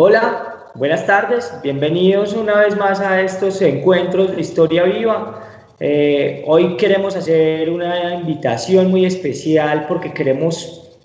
Hola, buenas tardes, bienvenidos una vez más a estos encuentros de Historia Viva. Hoy queremos hacer una invitación muy especial porque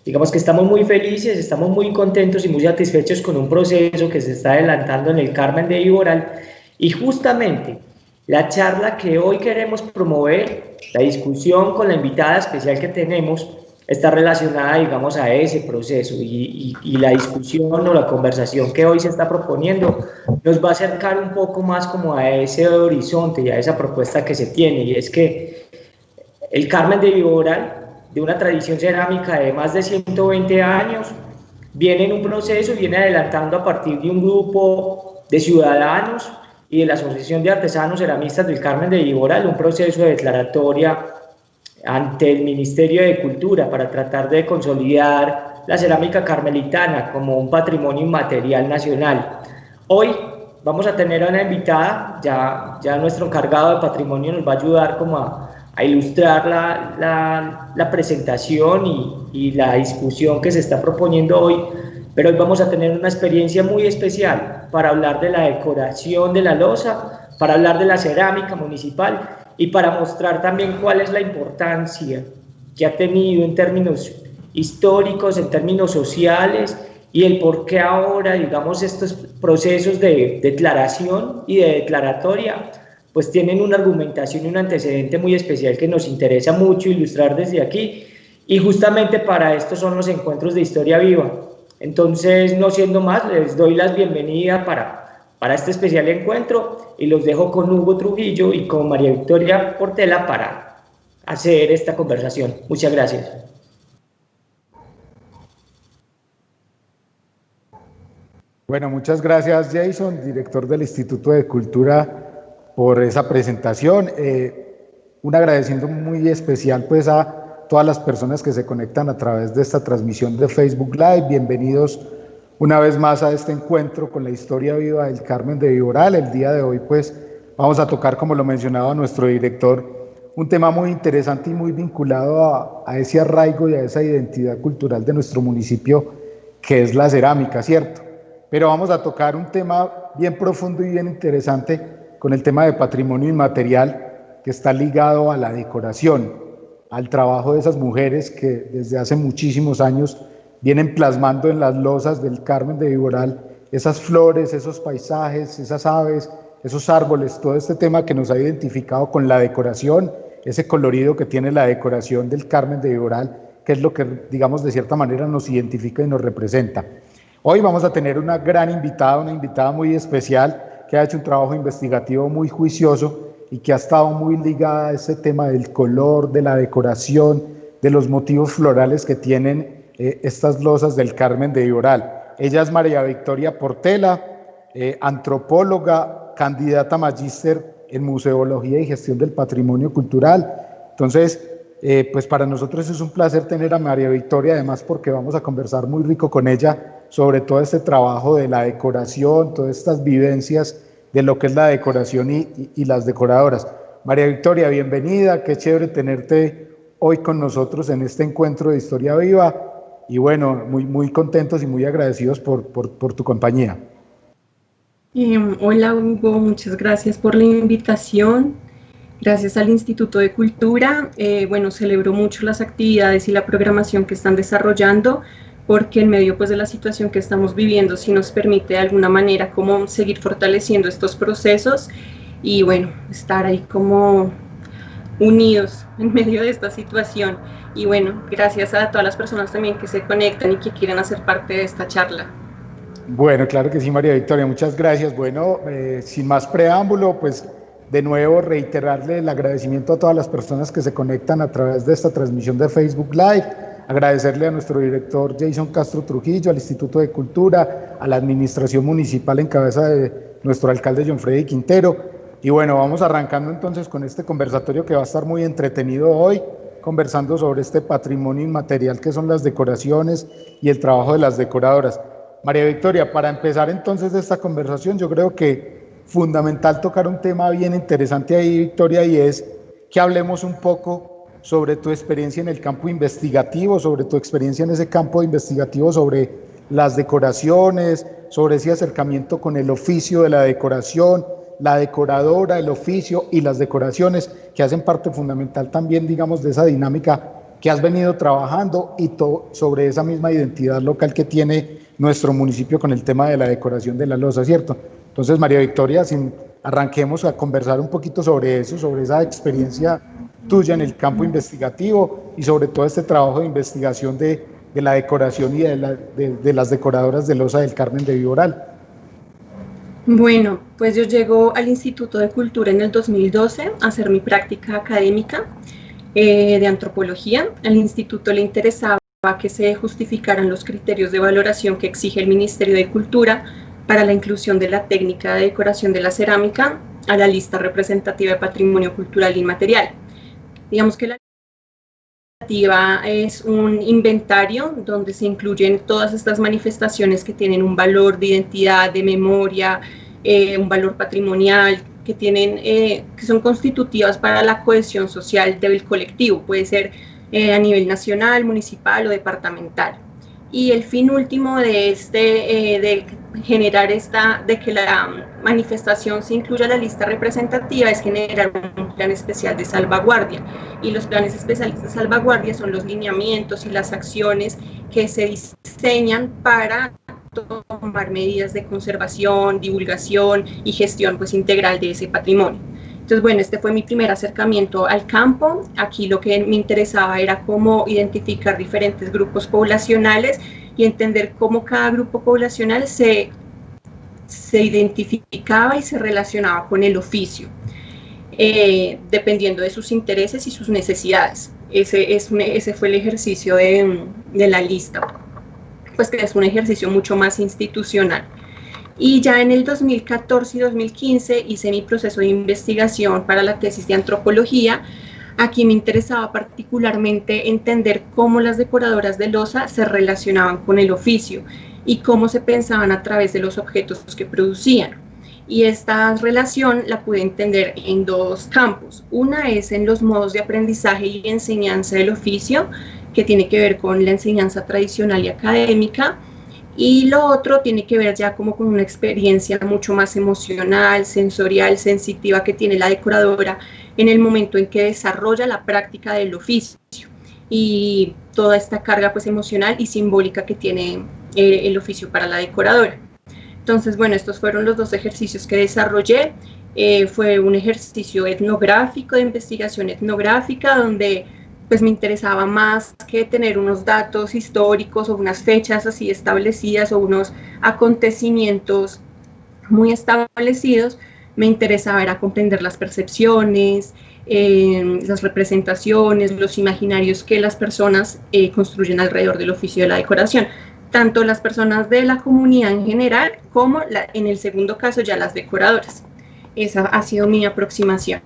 digamos que estamos muy felices, estamos muy contentos y muy satisfechos con un proceso que se está adelantando en el Carmen de Viboral y justamente la charla que hoy queremos promover, la discusión con la invitada especial que tenemos, está relacionada, digamos, a ese proceso y la discusión o la conversación que hoy se está proponiendo nos va a acercar un poco más como a ese horizonte y a esa propuesta que se tiene, y es que el Carmen de Viboral, de una tradición cerámica de más de 120 años, viene en un proceso, viene adelantando a partir de un grupo de ciudadanos y de la Asociación de Artesanos Ceramistas del Carmen de Viboral, un proceso de declaratoria ante el Ministerio de Cultura para tratar de consolidar la cerámica carmelitana como un patrimonio inmaterial nacional. Hoy vamos a tener a una invitada, ya nuestro encargado de patrimonio nos va a ayudar como a ilustrar la presentación y la discusión que se está proponiendo hoy, pero hoy vamos a tener una experiencia muy especial para hablar de la decoración de la loza, para hablar de la cerámica municipal y para mostrar también cuál es la importancia que ha tenido en términos históricos, en términos sociales, y el por qué ahora, digamos, estos procesos de declaración y de declaratoria, pues tienen una argumentación y un antecedente muy especial que nos interesa mucho ilustrar desde aquí, y justamente para esto son los encuentros de Historia Viva. Entonces, no siendo más, les doy las bienvenidas para este especial encuentro y los dejo con Hugo Trujillo y con María Victoria Portela para hacer esta conversación. Muchas gracias. Bueno, muchas gracias Jason, director del Instituto de Cultura, por esa presentación. Un agradecimiento muy especial pues a todas las personas que se conectan a través de esta transmisión de Facebook Live. Bienvenidos una vez más a este encuentro con la historia viva del Carmen de Viboral. El día de hoy pues vamos a tocar, como lo mencionaba nuestro director, un tema muy interesante y muy vinculado a ese arraigo y a esa identidad cultural de nuestro municipio, que es la cerámica, ¿cierto? Pero vamos a tocar un tema bien profundo y bien interesante con el tema de patrimonio inmaterial, que está ligado a la decoración, al trabajo de esas mujeres que desde hace muchísimos años vienen plasmando en las losas del Carmen de Viboral esas flores, esos paisajes, esas aves, esos árboles, todo este tema que nos ha identificado con la decoración, ese colorido que tiene la decoración del Carmen de Viboral, que es lo que, digamos, de cierta manera nos identifica y nos representa. Hoy vamos a tener una gran invitada, una invitada muy especial, que ha hecho un trabajo investigativo muy juicioso y que ha estado muy ligada a ese tema del color, de la decoración, de los motivos florales que tienen estas losas del Carmen de Viboral. Ella es María Victoria Portela, antropóloga, candidata magíster en Museología y Gestión del Patrimonio Cultural. Entonces, pues para nosotros es un placer tener a María Victoria, además porque vamos a conversar muy rico con ella sobre todo este trabajo de la decoración, todas estas vivencias de lo que es la decoración y las decoradoras. María Victoria, bienvenida, qué chévere tenerte hoy con nosotros en este encuentro de Historia Viva, y bueno, muy contentos y muy agradecidos por tu compañía. Hola Hugo, muchas gracias por la invitación. Gracias al Instituto de Cultura. Bueno, celebro mucho las actividades y la programación que están desarrollando, porque en medio pues de la situación que estamos viviendo sí nos permite de alguna manera como seguir fortaleciendo estos procesos y bueno, estar ahí como unidos en medio de esta situación. Y bueno, gracias a todas las personas también que se conectan y que quieren hacer parte de esta charla. Bueno, claro que sí, María Victoria, muchas gracias. Bueno, sin más preámbulo, pues de nuevo reiterarle el agradecimiento a todas las personas que se conectan a través de esta transmisión de Facebook Live, agradecerle a nuestro director Jason Castro Trujillo, al Instituto de Cultura, a la administración municipal en cabeza de nuestro alcalde John Freddy Quintero. Y bueno, vamos arrancando entonces con este conversatorio que va a estar muy entretenido hoy, conversando sobre este patrimonio inmaterial que son las decoraciones y el trabajo de las decoradoras. María Victoria, para empezar entonces esta conversación, yo creo que fundamental tocar un tema bien interesante ahí, Victoria, y es que hablemos un poco sobre tu experiencia en el campo investigativo, sobre tu experiencia en ese campo investigativo, sobre las decoraciones, sobre ese acercamiento con el oficio de la decoración, la decoradora, el oficio y las decoraciones que hacen parte fundamental también, digamos, de esa dinámica que has venido trabajando y sobre esa misma identidad local que tiene nuestro municipio con el tema de la decoración de la loza, ¿cierto? Entonces, María Victoria, arranquemos a conversar un poquito sobre eso, sobre esa experiencia tuya en el campo investigativo y sobre todo este trabajo de investigación de la decoración y de las decoradoras de loza del Carmen de Viboral. Bueno, pues yo llego al Instituto de Cultura en el 2012 a hacer mi práctica académica de antropología. Al instituto le interesaba que se justificaran los criterios de valoración que exige el Ministerio de Cultura para la inclusión de la técnica de decoración de la cerámica a la lista representativa de patrimonio cultural inmaterial. Digamos que la es un inventario donde se incluyen todas estas manifestaciones que tienen un valor de identidad, de memoria, un valor patrimonial, que son constitutivas para la cohesión social del colectivo, puede ser a nivel nacional, municipal o departamental. Y el fin último de generar de que la manifestación se incluya en la lista representativa es generar un plan especial de salvaguardia. Y los planes especiales de salvaguardia son los lineamientos y las acciones que se diseñan para tomar medidas de conservación, divulgación y gestión pues integral de ese patrimonio. Entonces, bueno, este fue mi primer acercamiento al campo. Aquí lo que me interesaba era cómo identificar diferentes grupos poblacionales y entender cómo cada grupo poblacional se identificaba y se relacionaba con el oficio, dependiendo de sus intereses y sus necesidades. Ese fue el ejercicio de la lista, pues que es un ejercicio mucho más institucional. Y ya en el 2014 y 2015 hice mi proceso de investigación para la tesis de antropología. Aquí me interesaba particularmente entender cómo las decoradoras de loza se relacionaban con el oficio y cómo se pensaban a través de los objetos que producían. Y esta relación la pude entender en dos campos. Una es en los modos de aprendizaje y enseñanza del oficio, que tiene que ver con la enseñanza tradicional y académica, y lo otro tiene que ver ya como con una experiencia mucho más emocional, sensorial, sensitiva que tiene la decoradora en el momento en que desarrolla la práctica del oficio y toda esta carga pues emocional y simbólica que tiene el oficio para la decoradora. Entonces, bueno, estos fueron los dos ejercicios que desarrollé. Fue un ejercicio etnográfico, de investigación etnográfica, donde pues me interesaba más que tener unos datos históricos o unas fechas así establecidas o unos acontecimientos muy establecidos. Me interesaba era comprender las percepciones, las representaciones, los imaginarios que las personas construyen alrededor del oficio de la decoración, tanto las personas de la comunidad en general como en el segundo caso ya las decoradoras. Esa ha sido mi aproximación.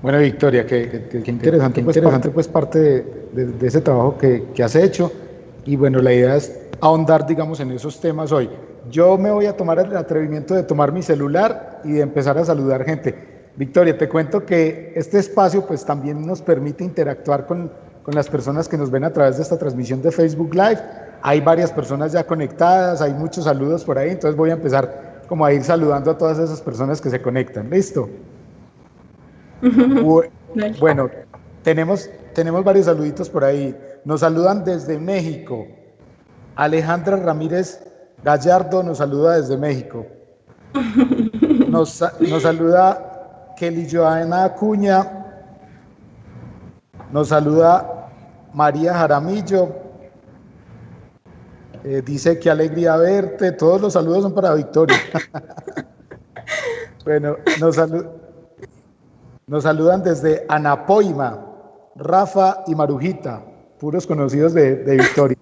Bueno, Victoria, qué interesante, pues parte de ese trabajo que has hecho, y bueno, la idea es ahondar, digamos, en esos temas hoy. Yo me voy a tomar el atrevimiento de tomar mi celular y de empezar a saludar gente. Victoria, te cuento que este espacio pues también nos permite interactuar con las personas que nos ven a través de esta transmisión de Facebook Live. Hay varias personas ya conectadas, hay muchos saludos por ahí, entonces voy a empezar como a ir saludando a todas esas personas que se conectan. ¿Listo? Bueno, tenemos varios saluditos por ahí. Nos saludan desde México. Alejandra Ramírez Gallardo nos saluda desde México. Nos saluda Kelly Joana Acuña. Nos saluda María Jaramillo. Dice qué alegría verte. Todos los saludos son para Victoria. Bueno, nos saludan desde Anapoima, Rafa y Marujita, puros conocidos de Victoria.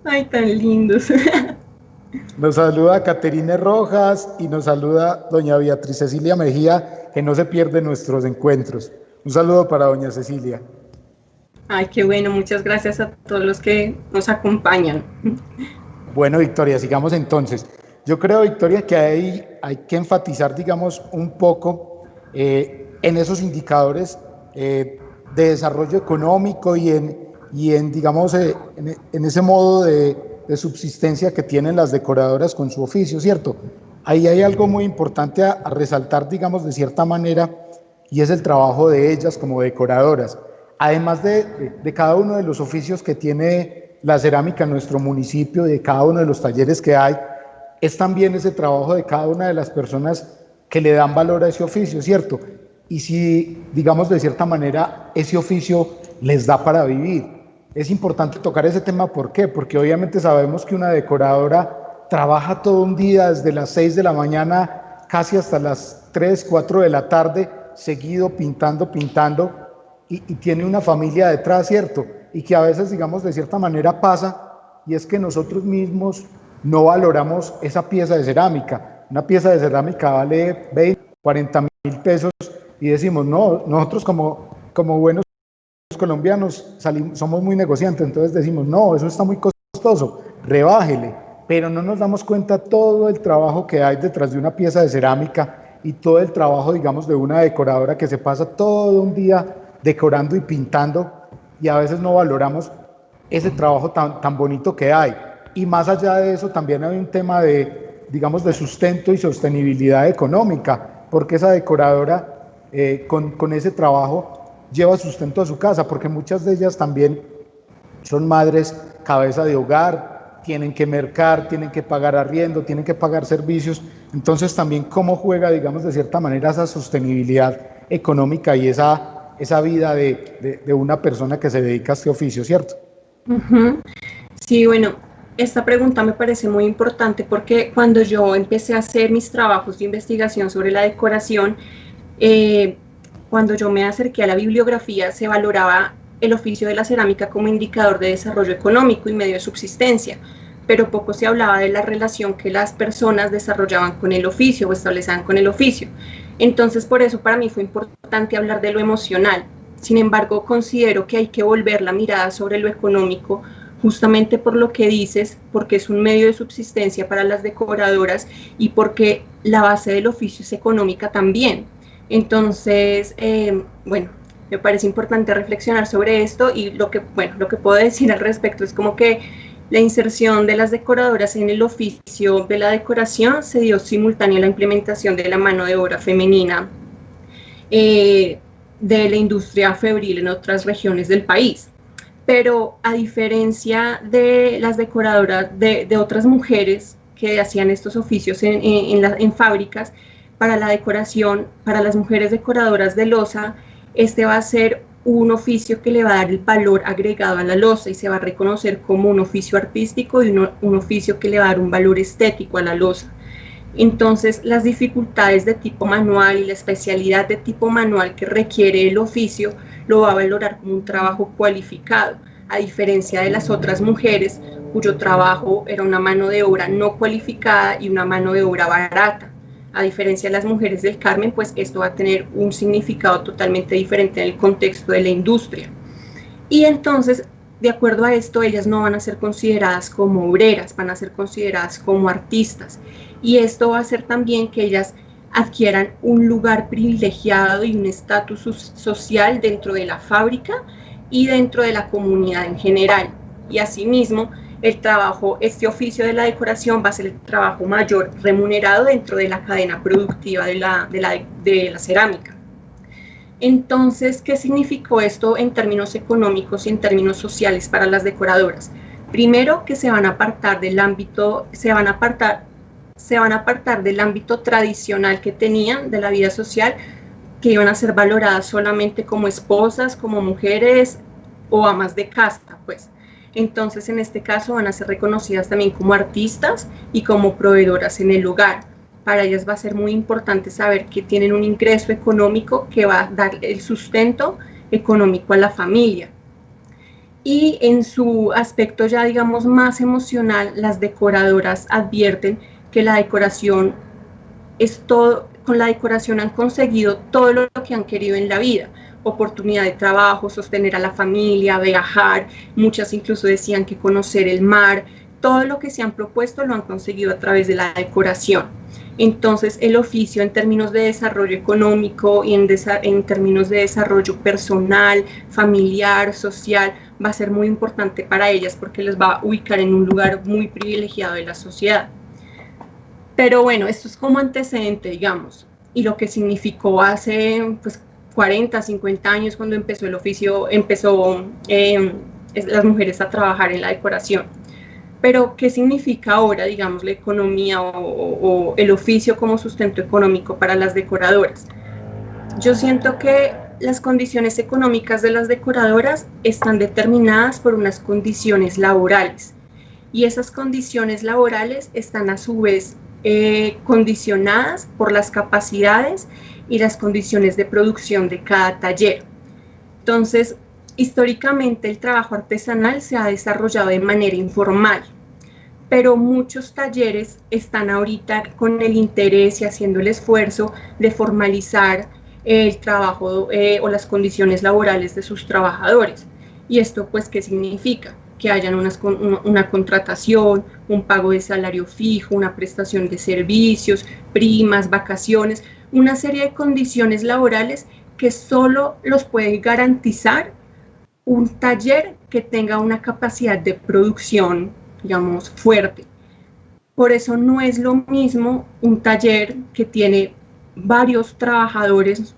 Ay, tan lindos. Nos saluda Caterine Rojas y nos saluda doña Beatriz Cecilia Mejía, que no se pierde nuestros encuentros. Un saludo para doña Cecilia. Ay, qué bueno, muchas gracias a todos los que nos acompañan. Bueno, Victoria, sigamos entonces. Yo creo, Victoria, que hay que enfatizar, digamos, un poco en esos indicadores de desarrollo económico y y en, digamos, en ese modo de subsistencia que tienen las decoradoras con su oficio, ¿cierto? Ahí hay algo muy importante a resaltar, digamos, de cierta manera, y es el trabajo de ellas como decoradoras. Además de cada uno de los oficios que tiene la cerámica en nuestro municipio, de cada uno de los talleres que hay, es también ese trabajo de cada una de las personas que le dan valor a ese oficio, ¿cierto? Y si, digamos, de cierta manera, ese oficio les da para vivir. Es importante tocar ese tema, ¿por qué? Porque obviamente sabemos que una decoradora trabaja todo un día, desde las 6 de la mañana casi hasta las 3, 4 de la tarde, seguido pintando, y tiene una familia detrás, ¿cierto? Y que a veces, digamos, de cierta manera pasa, y es que nosotros mismos no valoramos esa pieza de cerámica. Una pieza de cerámica vale 20, 40 mil pesos, y decimos, no, nosotros como buenos colombianos somos muy negociantes, entonces decimos, no, eso está muy costoso, rebájele, pero no nos damos cuenta todo el trabajo que hay detrás de una pieza de cerámica y todo el trabajo, digamos, de una decoradora que se pasa todo un día decorando y pintando, y a veces no valoramos ese trabajo tan bonito que hay. Y más allá de eso, también hay un tema de, digamos, de sustento y sostenibilidad económica, porque esa decoradora con ese trabajo lleva sustento a su casa, porque muchas de ellas también son madres cabeza de hogar, tienen que mercar, tienen que pagar arriendo, tienen que pagar servicios. Entonces también cómo juega, digamos, de cierta manera esa sostenibilidad económica y esa vida de una persona que se dedica a este oficio, ¿cierto? Sí, bueno, esta pregunta me parece muy importante porque cuando yo empecé a hacer mis trabajos de investigación sobre la decoración, cuando yo me acerqué a la bibliografía, se valoraba el oficio de la cerámica como indicador de desarrollo económico y medio de subsistencia, pero poco se hablaba de la relación que las personas desarrollaban con el oficio o establecían con el oficio. Entonces, por eso para mí fue importante hablar de lo emocional. Sin embargo, considero que hay que volver la mirada sobre lo económico, justamente por lo que dices, porque es un medio de subsistencia para las decoradoras y porque la base del oficio es económica también. Entonces, bueno, me parece importante reflexionar sobre esto y lo que puedo decir al respecto es como que la inserción de las decoradoras en el oficio de la decoración se dio simultáneo a la implementación de la mano de obra femenina de la industria fabril en otras regiones del país. Pero a diferencia de las decoradoras, de otras mujeres que hacían estos oficios en fábricas, para la decoración, para las mujeres decoradoras de loza, este va a ser un oficio que le va a dar el valor agregado a la loza y se va a reconocer como un oficio artístico y un oficio que le va a dar un valor estético a la loza. Entonces, las dificultades de tipo manual y la especialidad de tipo manual que requiere el oficio lo va a valorar como un trabajo cualificado, a diferencia de las otras mujeres cuyo trabajo era una mano de obra no cualificada y una mano de obra barata. A diferencia de las mujeres del Carmen, pues esto va a tener un significado totalmente diferente en el contexto de la industria. Y entonces, de acuerdo a esto, ellas no van a ser consideradas como obreras, van a ser consideradas como artistas. Y esto va a hacer también que ellas adquieran un lugar privilegiado y un estatus social dentro de la fábrica y dentro de la comunidad en general. Y asimismo, el trabajo, este oficio de la decoración va a ser el trabajo mayor remunerado dentro de la cadena productiva de la cerámica. Entonces, ¿qué significó esto en términos económicos y en términos sociales para las decoradoras? Primero, que se van a apartar del ámbito tradicional que tenían de la vida social, que iban a ser valoradas solamente como esposas, como mujeres o amas de casa, pues. Entonces, en este caso, van a ser reconocidas también como artistas y como proveedoras en el hogar. Para ellas va a ser muy importante saber que tienen un ingreso económico que va a dar el sustento económico a la familia. Y en su aspecto ya, digamos, más emocional, las decoradoras advierten que la decoración es todo, con la decoración han conseguido todo lo que han querido en la vida: oportunidad de trabajo, sostener a la familia, viajar, muchas incluso decían que conocer el mar, todo lo que se han propuesto lo han conseguido a través de la decoración. Entonces el oficio en términos de desarrollo económico y en términos de desarrollo personal, familiar, social, va a ser muy importante para ellas porque les va a ubicar en un lugar muy privilegiado de la sociedad. Pero bueno, esto es como antecedente, digamos, y lo que significó hace pues 40, 50 años cuando empezó el oficio, las mujeres a trabajar en la decoración. Pero, ¿qué significa ahora, digamos, la economía o el oficio como sustento económico para las decoradoras? Yo siento que las condiciones económicas de las decoradoras están determinadas por unas condiciones laborales, y esas condiciones laborales están a su vez condicionadas por las capacidades y las condiciones de producción de cada taller. Entonces, históricamente el trabajo artesanal se ha desarrollado de manera informal, pero muchos talleres están ahorita con el interés y haciendo el esfuerzo de formalizar el trabajo o las condiciones laborales de sus trabajadores. ¿Y esto pues qué significa? Que hayan una contratación, un pago de salario fijo, una prestación de servicios, primas, vacaciones, una serie de condiciones laborales que solo los puede garantizar un taller que tenga una capacidad de producción, digamos, fuerte. Por eso no es lo mismo un taller que tiene varios trabajadores,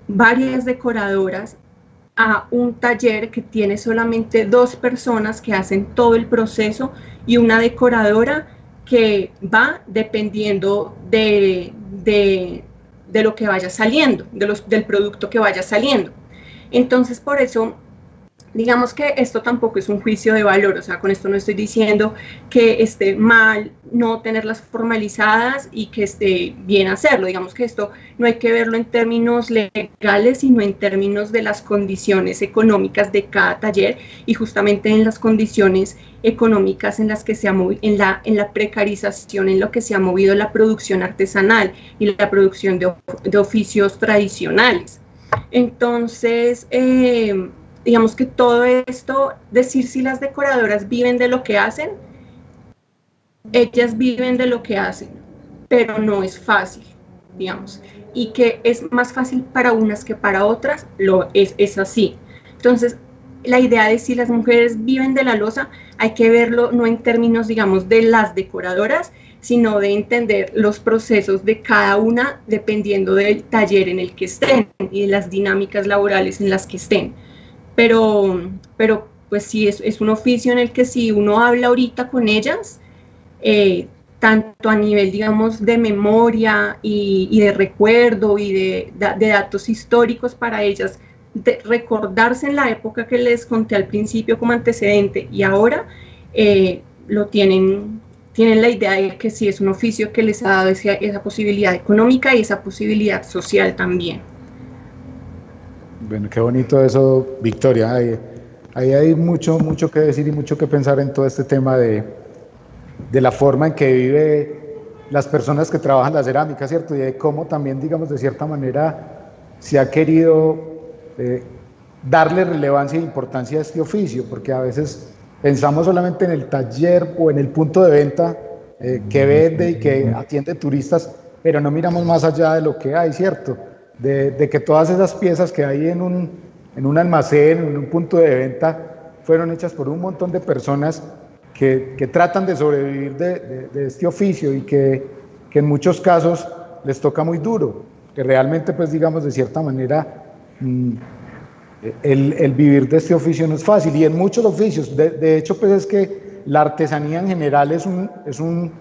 varias decoradoras, a un taller que tiene solamente 2 personas que hacen todo el proceso y una decoradora que va dependiendo de lo que vaya saliendo, del producto que vaya saliendo. Entonces, por eso, digamos que esto tampoco es un juicio de valor, o sea, con esto no estoy diciendo que esté mal no tenerlas formalizadas y que esté bien hacerlo. Digamos que esto no hay que verlo en términos legales, sino en términos de las condiciones económicas de cada taller, y justamente en las condiciones económicas en las que se ha movido, en la precarización en lo que se ha movido la producción artesanal y la producción de oficios tradicionales. Entonces, digamos que todo esto, decir si las decoradoras viven de lo que hacen, ellas viven de lo que hacen, pero no es fácil, digamos, y que es más fácil para unas que para otras, es así. Entonces, la idea de si las mujeres viven de la loza, hay que verlo no en términos, digamos, de las decoradoras, sino de entender los procesos de cada una dependiendo del taller en el que estén y de las dinámicas laborales en las que estén. Pero pues sí, es un oficio en el que si uno habla ahorita con ellas, tanto a nivel, digamos, de memoria y de recuerdo y de datos históricos para ellas, de recordarse en la época que les conté al principio como antecedente y ahora tienen la idea de que sí es un oficio que les ha dado esa posibilidad económica y esa posibilidad social también. Bueno, qué bonito eso, Victoria. Ahí hay mucho que decir y mucho que pensar en todo este tema de la forma en que vive las personas que trabajan la cerámica, ¿cierto? Y de cómo también, digamos, de cierta manera se ha querido darle relevancia e importancia a este oficio, porque a veces pensamos solamente en el taller o en el punto de venta que vende y que atiende turistas, pero no miramos más allá de lo que hay, ¿cierto? De que todas esas piezas que hay en un almacén, en un punto de venta, fueron hechas por un montón de personas que tratan de sobrevivir de este oficio y que en muchos casos les toca muy duro, que realmente, pues digamos, de cierta manera, el vivir de este oficio no es fácil, y en muchos oficios, de hecho, pues es que la artesanía en general es un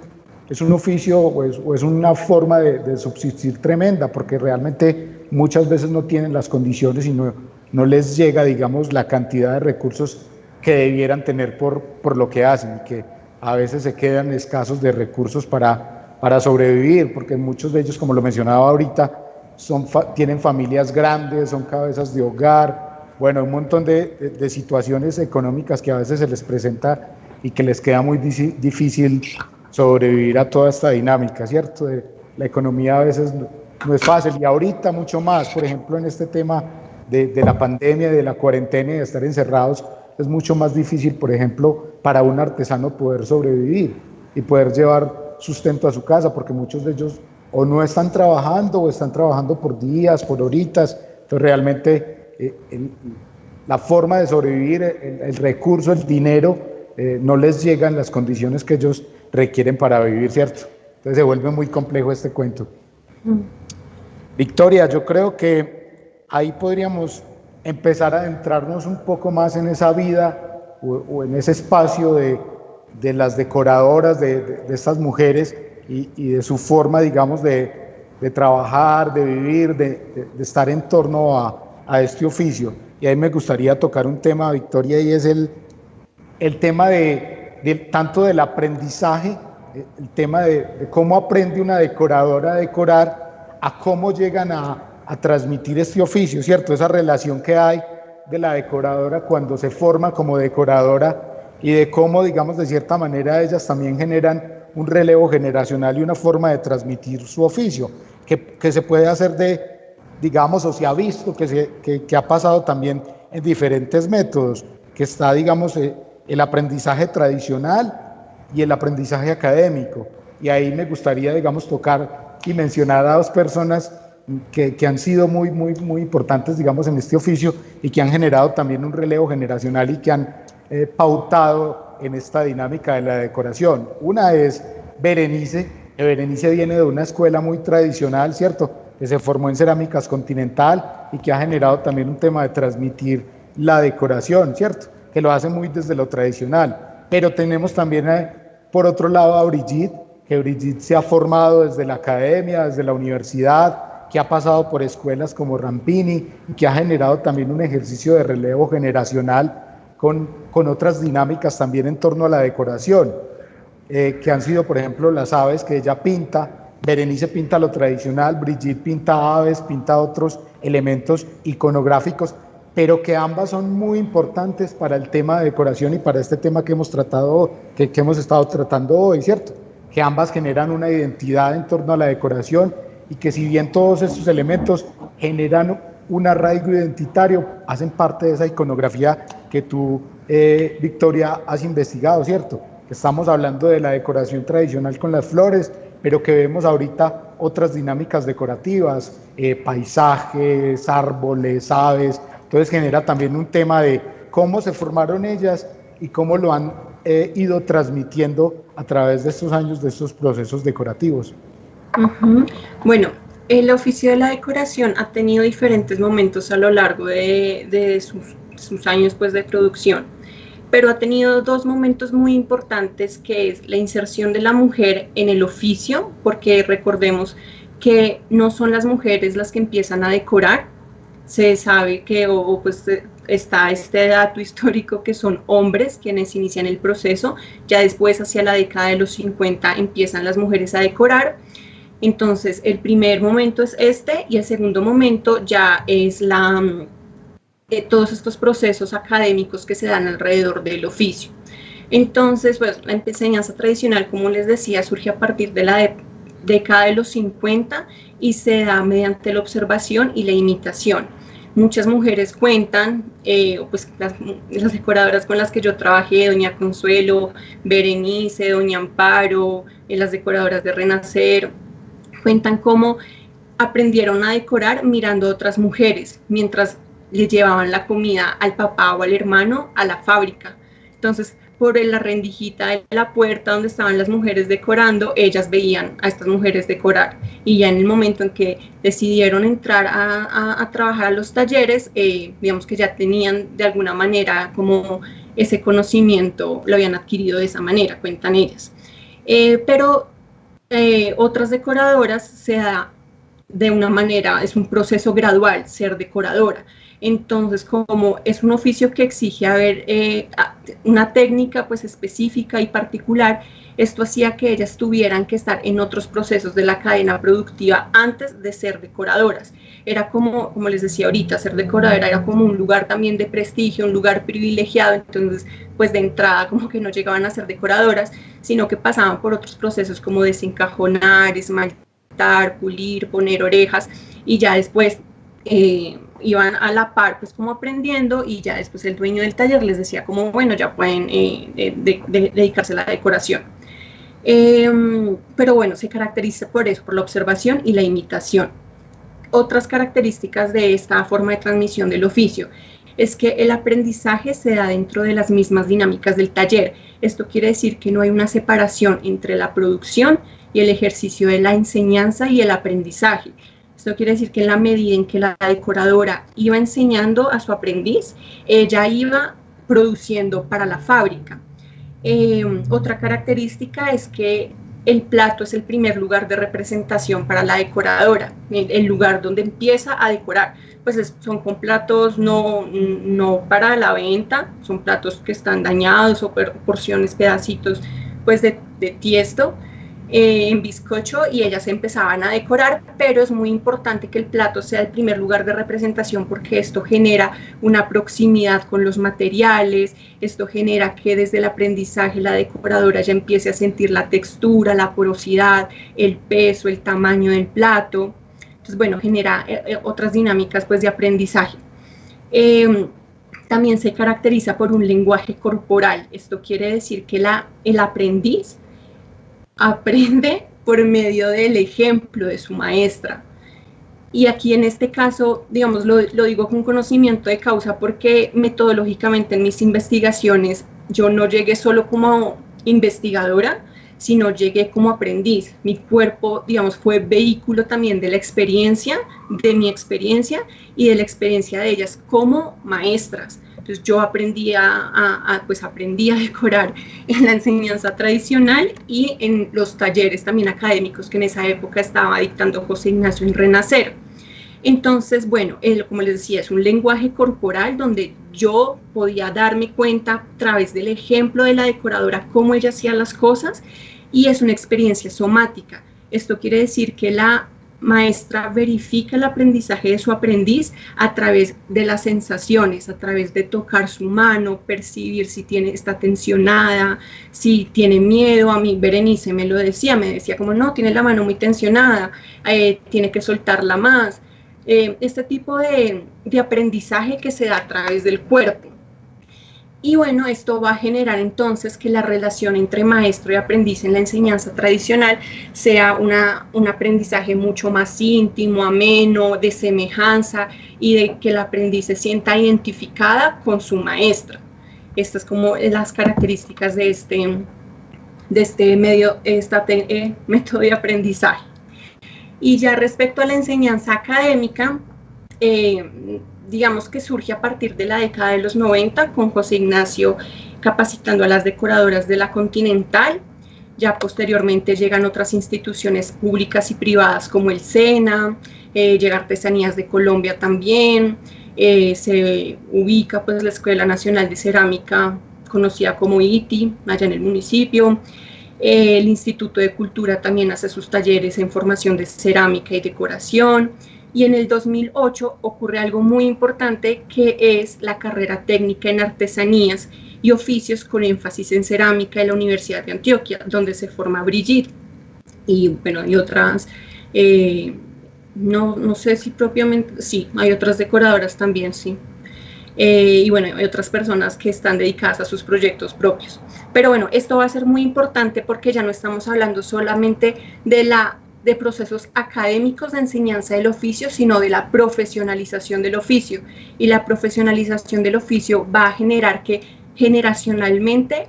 oficio o es una forma de subsistir tremenda, porque realmente muchas veces no tienen las condiciones y no les llega, digamos, la cantidad de recursos que debieran tener por lo que hacen, y que a veces se quedan escasos de recursos para sobrevivir, porque muchos de ellos, como lo mencionaba ahorita, tienen familias grandes, son cabezas de hogar, bueno, un montón de situaciones económicas que a veces se les presenta y que les queda muy difícil sobrevivir a toda esta dinámica, ¿cierto? La economía a veces no es fácil, y ahorita mucho más, por ejemplo, en este tema de la pandemia, de la cuarentena y de estar encerrados, es mucho más difícil, por ejemplo, para un artesano poder sobrevivir y poder llevar sustento a su casa, porque muchos de ellos o no están trabajando o están trabajando por días, por horitas. Entonces realmente la forma de sobrevivir, el recurso, el dinero, no les llega en las condiciones que ellos requieren para vivir, ¿cierto? Entonces se vuelve muy complejo este cuento. Victoria, yo creo que ahí podríamos empezar a adentrarnos un poco más en esa vida o en ese espacio de las decoradoras, de estas mujeres y de su forma, digamos, de trabajar, de vivir, de estar en torno a este oficio. Y ahí me gustaría tocar un tema, Victoria, y es el tema tanto del aprendizaje, el tema de cómo aprende una decoradora a decorar, a cómo llegan a transmitir este oficio, ¿cierto? Esa relación que hay de la decoradora cuando se forma como decoradora y de cómo, digamos, de cierta manera ellas también generan un relevo generacional y una forma de transmitir su oficio, que se puede hacer digamos, o se ha visto que ha pasado también en diferentes métodos, que está, digamos, el aprendizaje tradicional y el aprendizaje académico. Y ahí me gustaría, digamos, tocar y mencionar a dos personas que han sido muy importantes, digamos, en este oficio y que han generado también un relevo generacional y que han pautado en esta dinámica de la decoración. Una es Berenice. Berenice viene de una escuela muy tradicional, ¿cierto?, que se formó en Cerámicas Continental y que ha generado también un tema de transmitir la decoración, ¿cierto?, que lo hace muy desde lo tradicional. Pero tenemos también, por otro lado, a Brigitte, que Brigitte se ha formado desde la academia, desde la universidad, que ha pasado por escuelas como Rampini y que ha generado también un ejercicio de relevo generacional con otras dinámicas también en torno a la decoración, que han sido, por ejemplo, las aves que ella pinta. Berenice pinta lo tradicional, Brigitte pinta aves, pinta otros elementos iconográficos, pero que ambas son muy importantes para el tema de decoración y para este tema que hemos tratado, que hemos estado tratando hoy, ¿cierto? Que ambas generan una identidad en torno a la decoración y que si bien todos estos elementos generan un arraigo identitario, hacen parte de esa iconografía que tú, Victoria, has investigado, ¿cierto? Estamos hablando de la decoración tradicional con las flores, pero que vemos ahorita otras dinámicas decorativas, paisajes, árboles, aves. Entonces genera también un tema de cómo se formaron ellas y cómo lo han ido transmitiendo a través de estos años, de estos procesos decorativos. Bueno, el oficio de la decoración ha tenido diferentes momentos a lo largo de sus años, pues, de producción, pero ha tenido dos momentos muy importantes, que es la inserción de la mujer en el oficio, porque recordemos que no son las mujeres las que empiezan a decorar. Se sabe que, pues está este dato histórico, que son hombres quienes inician el proceso. Ya después, hacia la década de los 50, empiezan las mujeres a decorar. Entonces, el primer momento es este, y el segundo momento ya es todos estos procesos académicos que se dan alrededor del oficio. Entonces, pues, la enseñanza tradicional, como les decía, surge a partir de la década de los 50 y se da mediante la observación y la imitación. Muchas mujeres cuentan, pues las decoradoras con las que yo trabajé, doña Consuelo, Berenice, doña Amparo, las decoradoras de Renacer, cuentan cómo aprendieron a decorar mirando a otras mujeres mientras le llevaban la comida al papá o al hermano a la fábrica. Entonces, por la rendijita de la puerta donde estaban las mujeres decorando, ellas veían a estas mujeres decorar, y ya en el momento en que decidieron entrar a trabajar a los talleres, digamos que ya tenían de alguna manera como ese conocimiento, lo habían adquirido de esa manera, cuentan ellas. Pero otras decoradoras se da de una manera, es un proceso gradual ser decoradora. Entonces, como es un oficio que exige una técnica, pues, específica y particular, esto hacía que ellas tuvieran que estar en otros procesos de la cadena productiva antes de ser decoradoras. Era como les decía ahorita, ser decoradora era como un lugar también de prestigio, un lugar privilegiado. Entonces, pues, de entrada como que no llegaban a ser decoradoras, sino que pasaban por otros procesos como desencajonar, esmaltar, pulir, poner orejas, y ya después iban a la par pues como aprendiendo, y ya después el dueño del taller les decía como bueno, ya pueden dedicarse a la decoración. Pero bueno, se caracteriza por eso, por la observación y la imitación. Otras características de esta forma de transmisión del oficio es que el aprendizaje se da dentro de las mismas dinámicas del taller. Esto quiere decir que no hay una separación entre la producción y el ejercicio de la enseñanza y el aprendizaje. Esto quiere decir que en la medida en que la decoradora iba enseñando a su aprendiz, ella iba produciendo para la fábrica. Otra característica es que el plato es el primer lugar de representación para la decoradora, el lugar donde empieza a decorar. Pues son con platos no para la venta, son platos que están dañados o porciones, pedacitos pues de tiesto en bizcocho, y ellas empezaban a decorar, pero es muy importante que el plato sea el primer lugar de representación porque esto genera una proximidad con los materiales, esto genera que desde el aprendizaje la decoradora ya empiece a sentir la textura, la porosidad, el peso, el tamaño del plato. Entonces, bueno, genera otras dinámicas pues de aprendizaje. También se caracteriza por un lenguaje corporal. Esto quiere decir que el aprendiz aprende por medio del ejemplo de su maestra. Y aquí en este caso, digamos, lo digo con conocimiento de causa porque metodológicamente en mis investigaciones yo no llegué solo como investigadora, sino llegué como aprendiz. Mi cuerpo, digamos, fue vehículo también de la experiencia, de mi experiencia y de la experiencia de ellas como maestras. Entonces yo aprendí aprendí a decorar en la enseñanza tradicional y en los talleres también académicos que en esa época estaba dictando José Ignacio en Renacer. Entonces, bueno, como les decía, es un lenguaje corporal donde yo podía darme cuenta a través del ejemplo de la decoradora cómo ella hacía las cosas, y es una experiencia somática. Esto quiere decir que la maestra verifica el aprendizaje de su aprendiz a través de las sensaciones, a través de tocar su mano, percibir si está tensionada, si tiene miedo. A mí Berenice me decía como no, tiene la mano muy tensionada, tiene que soltarla más. Este tipo de aprendizaje que se da a través del cuerpo. Y bueno, esto va a generar entonces que la relación entre maestro y aprendiz en la enseñanza tradicional sea un aprendizaje mucho más íntimo, ameno, de semejanza, y de que el aprendiz se sienta identificada con su maestra. Estas como las características de este método de aprendizaje. Y ya respecto a la enseñanza académica, digamos que surge a partir de la década de los 90 con José Ignacio capacitando a las decoradoras de la Continental. Ya posteriormente llegan otras instituciones públicas y privadas como el SENA, llega Artesanías de Colombia también, se ubica pues la Escuela Nacional de Cerámica, conocida como ITI, allá en el municipio. El Instituto de Cultura también hace sus talleres en formación de cerámica y decoración. Y en el 2008 ocurre algo muy importante, que es la carrera técnica en artesanías y oficios con énfasis en cerámica de la Universidad de Antioquia, donde se forma Brigitte. Y bueno, hay otras, no sé si propiamente, sí, hay otras decoradoras también, sí. Y bueno, hay otras personas que están dedicadas a sus proyectos propios. Pero bueno, esto va a ser muy importante porque ya no estamos hablando solamente de procesos académicos de enseñanza del oficio, sino de la profesionalización del oficio. Y la profesionalización del oficio va a generar que generacionalmente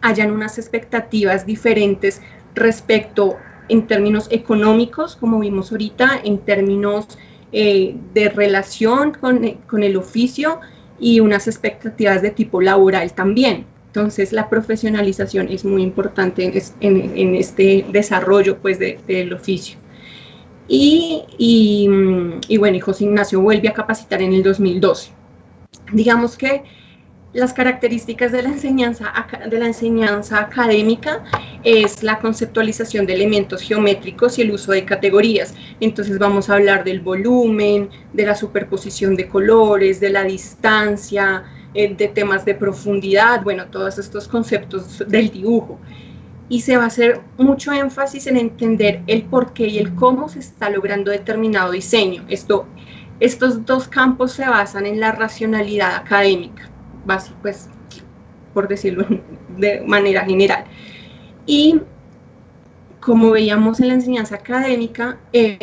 hayan unas expectativas diferentes respecto en términos económicos, como vimos ahorita, en términos de relación con el oficio, y unas expectativas de tipo laboral también. Entonces la profesionalización es muy importante en este desarrollo pues del oficio. Y bueno, José Ignacio vuelve a capacitar en el 2012. Digamos que las características de la enseñanza académica es la conceptualización de elementos geométricos y el uso de categorías. Entonces vamos a hablar del volumen, de la superposición de colores, de la distancia, de temas de profundidad, bueno, todos estos conceptos del dibujo. Y se va a hacer mucho énfasis en entender el por qué y el cómo se está logrando determinado diseño. Esto Estos dos campos se basan en la racionalidad académica, pues, por decirlo de manera general. Y como veíamos en la enseñanza académica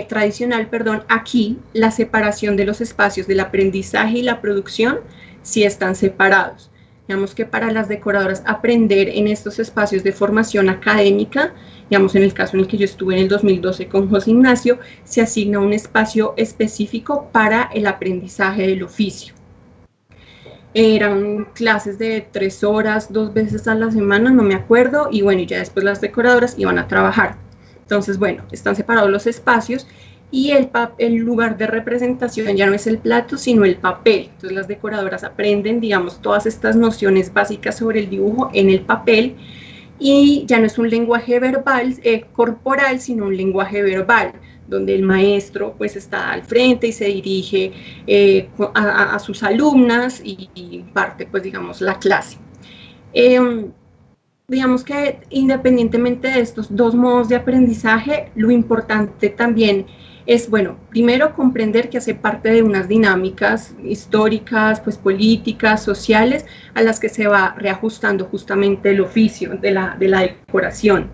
tradicional, aquí la separación de los espacios del aprendizaje y la producción sí están separados. Digamos que para las decoradoras aprender en estos espacios de formación académica, digamos en el caso en el que yo estuve en el 2012 con José Ignacio, se asigna un espacio específico para el aprendizaje del oficio. Eran clases de 3 horas, 2 veces a la semana, no me acuerdo, y bueno, ya después las decoradoras iban a trabajar. Entonces, bueno, están separados los espacios y el lugar de representación ya no es el plato, sino el papel. Entonces las decoradoras aprenden, digamos, todas estas nociones básicas sobre el dibujo en el papel, y ya no es un lenguaje verbal, corporal, sino un lenguaje verbal, donde el maestro pues está al frente y se dirige a sus alumnas y parte pues digamos la clase. Digamos que independientemente de estos dos modos de aprendizaje, lo importante también es, bueno, primero comprender que hace parte de unas dinámicas históricas, pues políticas, sociales, a las que se va reajustando justamente el oficio de la decoración,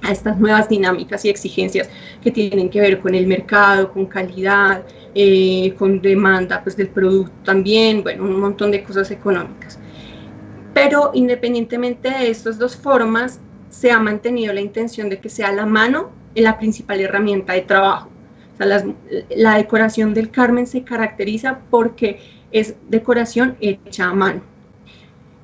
a estas nuevas dinámicas y exigencias que tienen que ver con el mercado, con calidad, con demanda pues del producto también, bueno, un montón de cosas económicas. Pero independientemente de estas dos formas, se ha mantenido la intención de que sea la mano la principal herramienta de trabajo. O sea, la decoración del Carmen se caracteriza porque es decoración hecha a mano.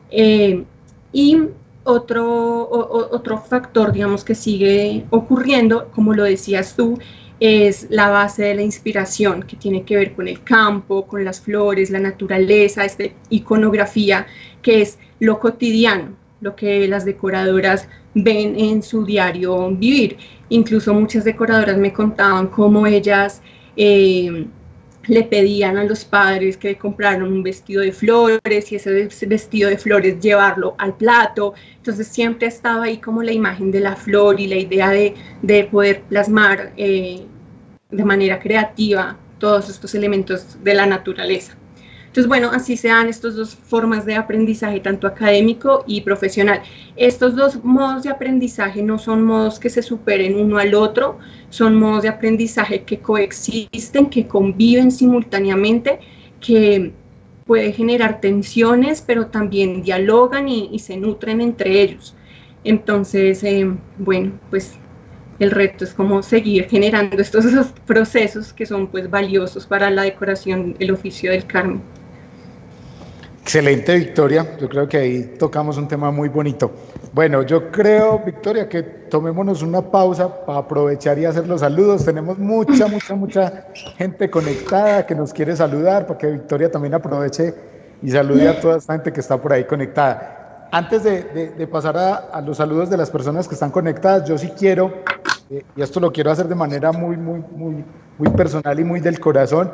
Y otro factor, digamos, que sigue ocurriendo, como lo decías tú, es la base de la inspiración, que tiene que ver con el campo, con las flores, la naturaleza, iconografía, que es lo cotidiano, lo que las decoradoras ven en su diario vivir. Incluso muchas decoradoras me contaban cómo ellas le pedían a los padres que compraran un vestido de flores y ese vestido de flores llevarlo al plato. Entonces siempre estaba ahí como la imagen de la flor y la idea de poder plasmar de manera creativa todos estos elementos de la naturaleza. Entonces, bueno, así se dan estas dos formas de aprendizaje, tanto académico y profesional. Estos dos modos de aprendizaje no son modos que se superen uno al otro, son modos de aprendizaje que coexisten, que conviven simultáneamente, que pueden generar tensiones, pero también dialogan y se nutren entre ellos. Entonces, bueno, pues el reto es como seguir generando estos procesos que son pues valiosos para la decoración, el oficio del Carmen. Excelente, Victoria. Yo creo que ahí tocamos un tema muy bonito. Bueno, yo creo, Victoria, que tomémonos una pausa para aprovechar y hacer los saludos. Tenemos mucha gente conectada que nos quiere saludar, para que Victoria también aproveche y salude a toda esta gente que está por ahí conectada. Antes de pasar a los saludos de las personas que están conectadas, yo sí quiero, y esto lo quiero hacer de manera muy personal y muy del corazón.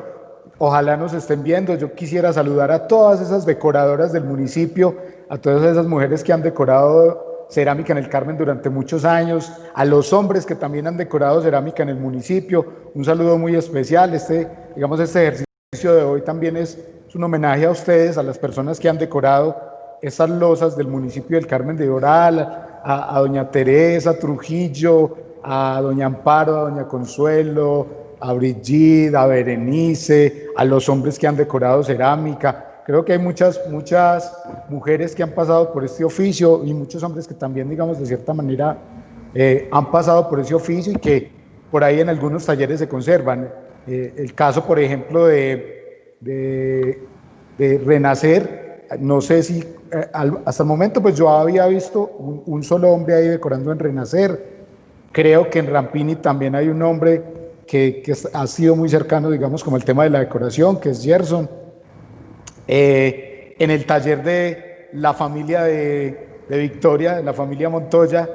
Ojalá nos estén viendo. Yo quisiera saludar a todas esas decoradoras del municipio, a todas esas mujeres que han decorado cerámica en el Carmen durante muchos años, a los hombres que también han decorado cerámica en el municipio. Un saludo muy especial. Este ejercicio de hoy también es un homenaje a ustedes, a las personas que han decorado esas losas del municipio del Carmen de Doral, a doña Teresa Trujillo, a doña Amparo, a doña Consuelo, a Brigitte, a Berenice, a los hombres que han decorado cerámica. Creo que hay muchas mujeres que han pasado por este oficio y muchos hombres que también, digamos, de cierta manera han pasado por ese oficio y que por ahí en algunos talleres se conservan. El caso, por ejemplo, de Renacer, no sé si hasta el momento pues yo había visto un solo hombre ahí decorando en Renacer. Creo que en Rampini también hay un hombre que ha sido muy cercano, digamos, como el tema de la decoración, que es Gerson. En el taller de la familia de Victoria, de la familia Montoya,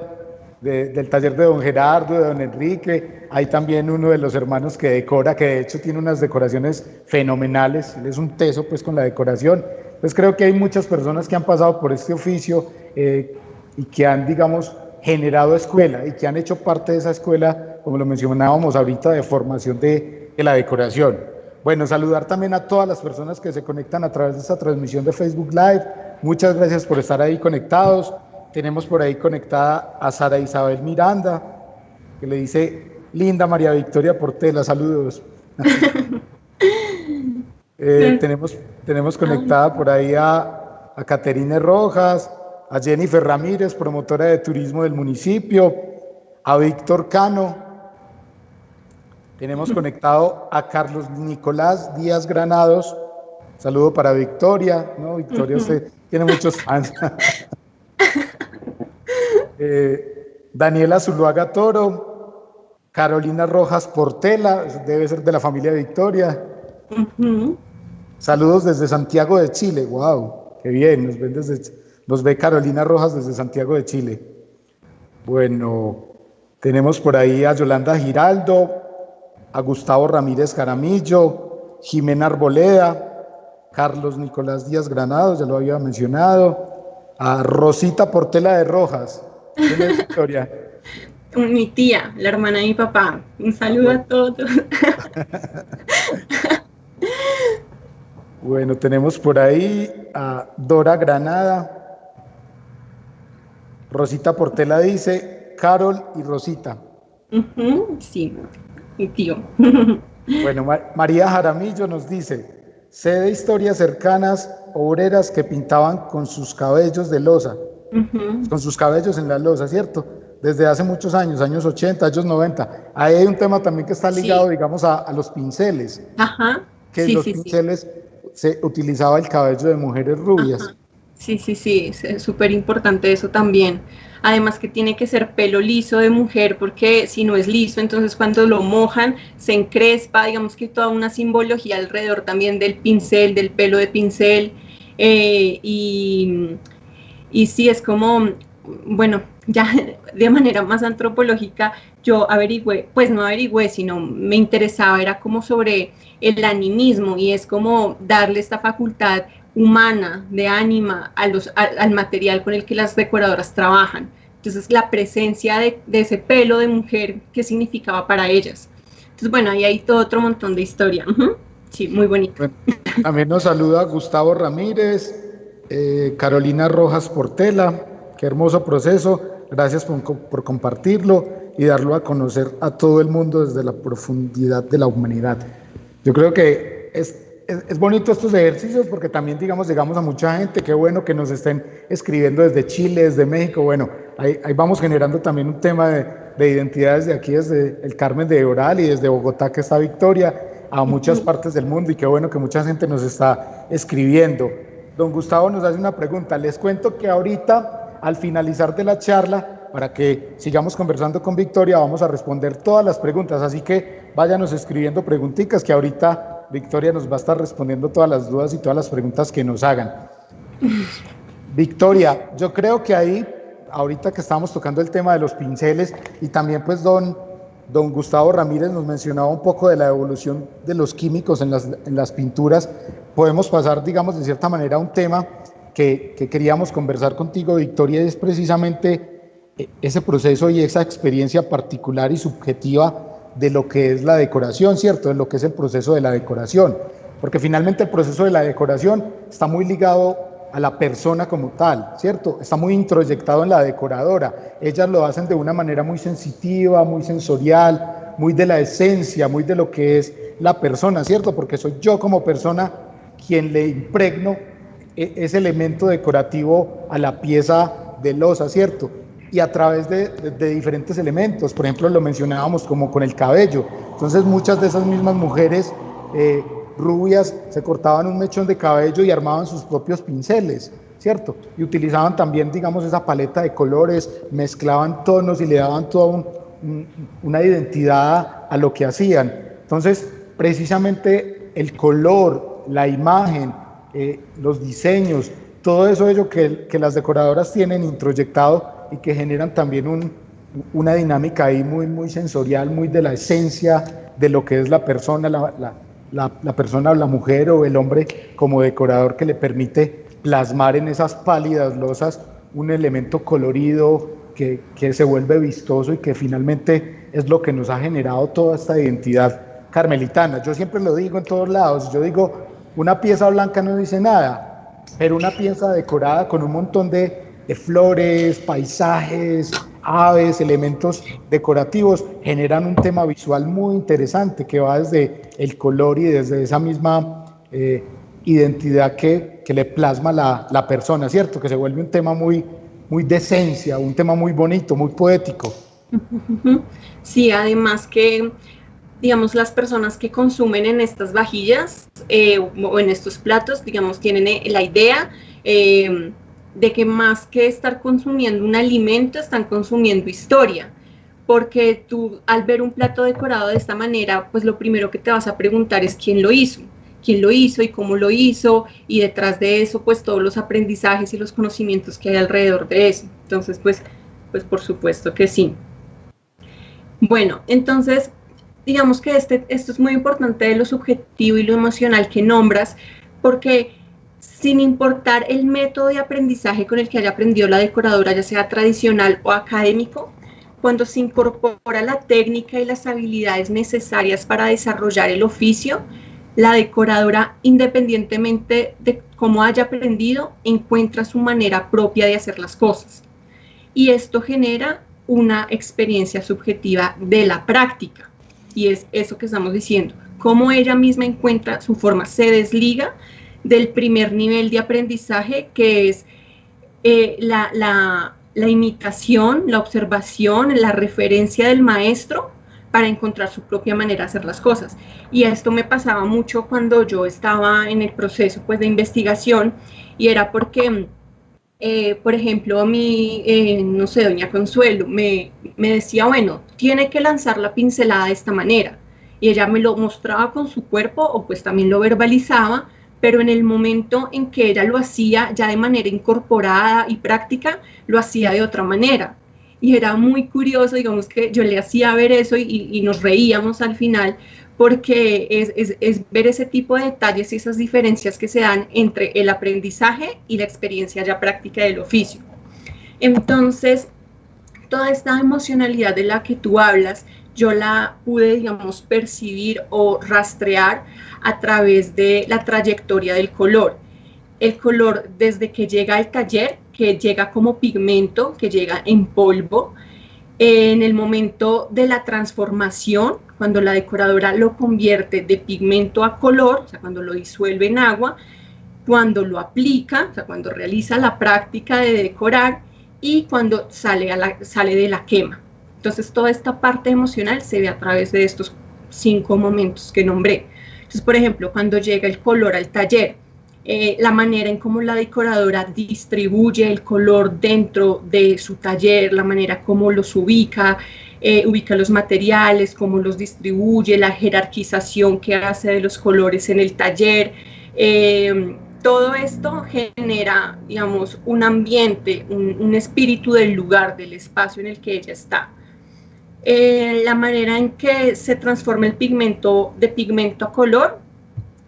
del taller de don Gerardo, de don Enrique, hay también uno de los hermanos que decora, que de hecho tiene unas decoraciones fenomenales. Él es un teso pues con la decoración. Pues creo que hay muchas personas que han pasado por este oficio y que han, digamos, generado escuela y que han hecho parte de esa escuela, como lo mencionábamos ahorita, de formación de la decoración. Bueno, saludar también a todas las personas que se conectan a través de esta transmisión de Facebook Live. Muchas gracias por estar ahí conectados. Tenemos por ahí conectada a Sara Isabel Miranda, que le dice, linda María Victoria Portela, saludos. Tenemos conectada por ahí a Caterine Rojas, a Jennifer Ramírez, promotora de turismo del municipio, a Víctor Cano. Tenemos conectado a Carlos Nicolás Díaz Granados. Saludo para Victoria, ¿no? Victoria, usted tiene muchos fans. Daniela Zuluaga Toro, Carolina Rojas Portela, debe ser de la familia Victoria. Saludos desde Santiago de Chile. Wow, qué bien, nos ve Carolina Rojas desde Santiago de Chile. Bueno, tenemos por ahí a Yolanda Giraldo, a Gustavo Ramírez Jaramillo, Jimena Arboleda, Carlos Nicolás Díaz Granados, ya lo había mencionado, a Rosita Portela de Rojas. ¿Quién es Victoria? Mi tía, la hermana de mi papá. Un saludo a todos. Bueno, tenemos por ahí a Dora Granada. Rosita Portela dice, Carol y Rosita. Sí, mi tío. Bueno, María Jaramillo nos dice, sé de historias cercanas, obreras que pintaban con sus cabellos de loza, con sus cabellos en la loza, ¿cierto? Desde hace muchos años, años 80, años 90. Ahí hay un tema también que está ligado, digamos, a los pinceles. Que los pinceles se utilizaba el cabello de mujeres rubias. Sí, es súper importante eso también. Además que tiene que ser pelo liso de mujer, porque si no es liso, entonces cuando lo mojan se encrespa, digamos que toda una simbología alrededor también del pincel, del pelo de pincel, y sí, es como, bueno, ya de manera más antropológica yo averigüé, pues no averigüé, sino me interesaba, era como sobre el animismo, y es como darle esta facultad humana, de ánima, al material con el que las decoradoras trabajan. Entonces la presencia de ese pelo de mujer, ¿qué significaba para ellas? Entonces bueno, ahí hay todo otro montón de historia. Sí, muy bonito. Bueno, también nos saluda Gustavo Ramírez, Carolina Rojas Portela, qué hermoso proceso, gracias por compartirlo y darlo a conocer a todo el mundo desde la profundidad de la humanidad. Yo creo que es bonito estos ejercicios porque también, digamos, llegamos a mucha gente. Qué bueno que nos estén escribiendo desde Chile, desde México. Bueno, ahí vamos generando también un tema de identidades de aquí, desde el Carmen de Oral y desde Bogotá, que está Victoria, a muchas partes del mundo, y qué bueno que mucha gente nos está escribiendo. Don Gustavo nos hace una pregunta. Les cuento que ahorita, al finalizar de la charla, para que sigamos conversando con Victoria, vamos a responder todas las preguntas, así que váyanos escribiendo preguntitas que ahorita Victoria nos va a estar respondiendo todas las dudas y todas las preguntas que nos hagan. Victoria, yo creo que ahí, ahorita que estábamos tocando el tema de los pinceles, y también pues don Gustavo Ramírez nos mencionaba un poco de la evolución de los químicos en las pinturas, podemos pasar, digamos, de cierta manera a un tema que queríamos conversar contigo, Victoria, y es precisamente ese proceso y esa experiencia particular y subjetiva de lo que es la decoración, ¿cierto? De lo que es el proceso de la decoración, porque finalmente el proceso de la decoración está muy ligado a la persona como tal, ¿cierto? Está muy introyectado en la decoradora. Ellas lo hacen de una manera muy sensitiva, muy sensorial, muy de la esencia, muy de lo que es la persona, ¿cierto? Porque soy yo como persona quien le impregno ese elemento decorativo a la pieza de loza, ¿cierto? Y a través de diferentes elementos, por ejemplo, lo mencionábamos como con el cabello. Entonces muchas de esas mismas mujeres rubias se cortaban un mechón de cabello y armaban sus propios pinceles, ¿cierto? Y utilizaban también, digamos, esa paleta de colores, mezclaban tonos y le daban toda una identidad a lo que hacían. Entonces, precisamente el color, la imagen, los diseños, todo eso que las decoradoras tienen introyectado y que generan también una dinámica ahí muy, muy sensorial, muy de la esencia de lo que es la persona, la persona o la mujer o el hombre como decorador, que le permite plasmar en esas pálidas losas un elemento colorido que se vuelve vistoso y que finalmente es lo que nos ha generado toda esta identidad carmelitana. Yo siempre lo digo en todos lados, yo digo, una pieza blanca no dice nada, pero una pieza decorada con un montón de flores, paisajes, aves, elementos decorativos, generan un tema visual muy interesante que va desde el color y desde esa misma identidad que le plasma la persona, ¿cierto? Que se vuelve un tema muy de esencia, un tema muy bonito, muy poético. Sí, además que, digamos, las personas que consumen en estas vajillas o en estos platos, digamos, tienen la idea de que más que estar consumiendo un alimento, están consumiendo historia, porque tú al ver un plato decorado de esta manera, pues lo primero que te vas a preguntar es quién lo hizo y cómo lo hizo, y detrás de eso, pues todos los aprendizajes y los conocimientos que hay alrededor de eso. Entonces, pues por supuesto que sí. Bueno, entonces, digamos que esto es muy importante de lo subjetivo y lo emocional que nombras, porque sin importar el método de aprendizaje con el que haya aprendido la decoradora, ya sea tradicional o académico, cuando se incorpora la técnica y las habilidades necesarias para desarrollar el oficio, la decoradora, independientemente de cómo haya aprendido, encuentra su manera propia de hacer las cosas. Y esto genera una experiencia subjetiva de la práctica. Y es eso que estamos diciendo, cómo ella misma encuentra su forma, se desliga del primer nivel de aprendizaje, que es la imitación, la observación, la referencia del maestro, para encontrar su propia manera de hacer las cosas. Y esto me pasaba mucho cuando yo estaba en el proceso, pues, de investigación, y era porque, por ejemplo, a mí, no sé, doña Consuelo me decía, bueno, tiene que lanzar la pincelada de esta manera, y ella me lo mostraba con su cuerpo, o pues también lo verbalizaba, pero en el momento en que ella lo hacía ya de manera incorporada y práctica, lo hacía de otra manera. Y era muy curioso, digamos, que yo le hacía ver eso y nos reíamos al final, porque es ver ese tipo de detalles y esas diferencias que se dan entre el aprendizaje y la experiencia ya práctica del oficio. Entonces, toda esta emocionalidad de la que tú hablas, yo la pude, digamos, percibir o rastrear a través de la trayectoria del color. El color, desde que llega al taller, que llega como pigmento, que llega en polvo, en el momento de la transformación, cuando la decoradora lo convierte de pigmento a color, o sea, cuando lo disuelve en agua, cuando lo aplica, o sea, cuando realiza la práctica de decorar, y cuando sale de la quema. Entonces, toda esta parte emocional se ve a través de estos 5 momentos que nombré. Entonces, por ejemplo, cuando llega el color al taller, la manera en cómo la decoradora distribuye el color dentro de su taller, la manera como los ubica los materiales, cómo los distribuye, la jerarquización que hace de los colores en el taller. Todo esto genera, digamos, un ambiente, un espíritu del lugar, del espacio en el que ella está. La manera en que se transforma el pigmento de pigmento a color,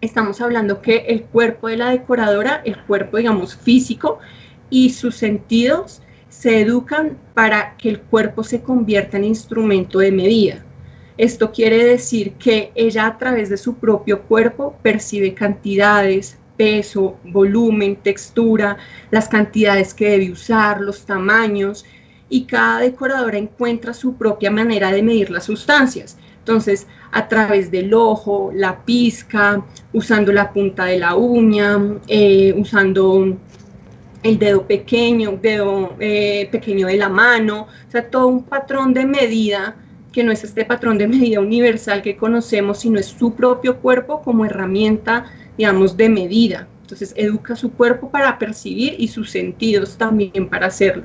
estamos hablando que el cuerpo de la decoradora, el cuerpo, digamos, físico, y sus sentidos se educan para que el cuerpo se convierta en instrumento de medida. Esto quiere decir que ella, a través de su propio cuerpo, percibe cantidades, peso, volumen, textura, las cantidades que debe usar, los tamaños, y cada decoradora encuentra su propia manera de medir las sustancias. Entonces, a través del ojo, la pizca, usando la punta de la uña, usando el dedo pequeño de la mano, o sea, todo un patrón de medida que no es este patrón de medida universal que conocemos, sino es su propio cuerpo como herramienta, digamos, de medida. Entonces, educa su cuerpo para percibir y sus sentidos también para hacerlo.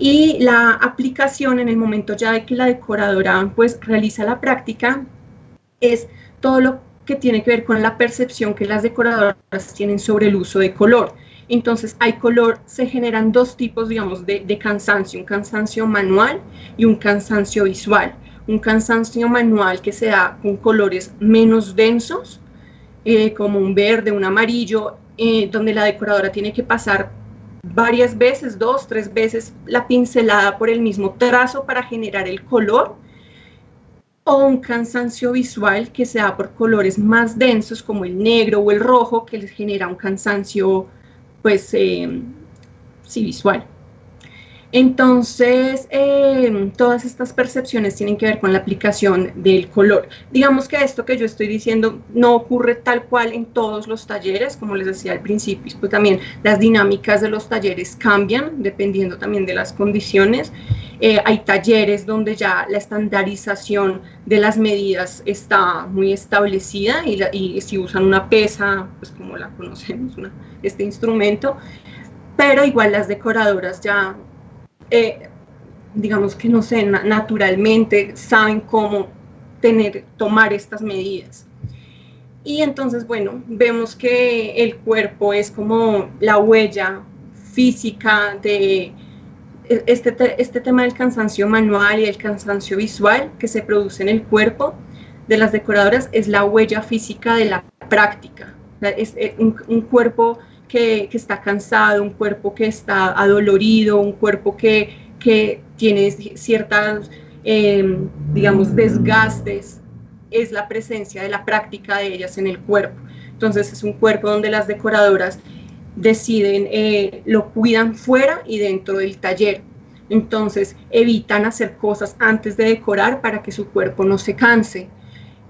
Y la aplicación, en el momento ya de que la decoradora pues realiza la práctica, es todo lo que tiene que ver con la percepción que las decoradoras tienen sobre el uso de color. Entonces, se generan 2 tipos, digamos, de cansancio, un cansancio manual y un cansancio visual. Un cansancio manual que se da con colores menos densos, como un verde, un amarillo, donde la decoradora tiene que pasar varias veces, 2, 3 veces, la pincelada por el mismo trazo para generar el color. o un cansancio visual que se da por colores más densos como el negro o el rojo, que les genera un cansancio, pues, sí, visual. Entonces, todas estas percepciones tienen que ver con la aplicación del color. Digamos que esto que yo estoy diciendo no ocurre tal cual en todos los talleres, como les decía al principio, pues también las dinámicas de los talleres cambian dependiendo también de las condiciones. Hay talleres donde ya la estandarización de las medidas está muy establecida y si usan una pesa, pues como la conocemos, este instrumento, pero igual las decoradoras ya digamos que no sé, naturalmente saben cómo tomar estas medidas. Y entonces, bueno, vemos que el cuerpo es como la huella física de este tema del cansancio manual y el cansancio visual que se produce en el cuerpo de las decoradoras, es la huella física de la práctica. Es un cuerpo que está cansado, un cuerpo que está adolorido, un cuerpo que tiene ciertas, digamos, desgastes, es la presencia de la práctica de ellas en el cuerpo. Entonces es un cuerpo donde las decoradoras deciden, lo cuidan fuera y dentro del taller. Entonces evitan hacer cosas antes de decorar para que su cuerpo no se canse.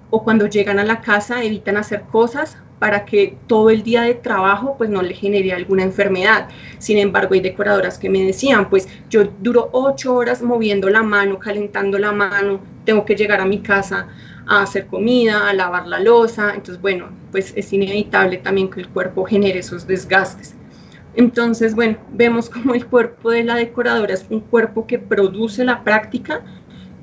O cuando llegan a la casa evitan hacer cosas para que todo el día de trabajo pues no le genere alguna enfermedad. Sin embargo, hay decoradoras que me decían, pues yo duro 8 horas moviendo la mano, calentando la mano, tengo que llegar a mi casa a hacer comida, a lavar la loza, entonces bueno, pues es inevitable también que el cuerpo genere esos desgastes. Entonces, bueno, vemos como el cuerpo de la decoradora es un cuerpo que produce la práctica,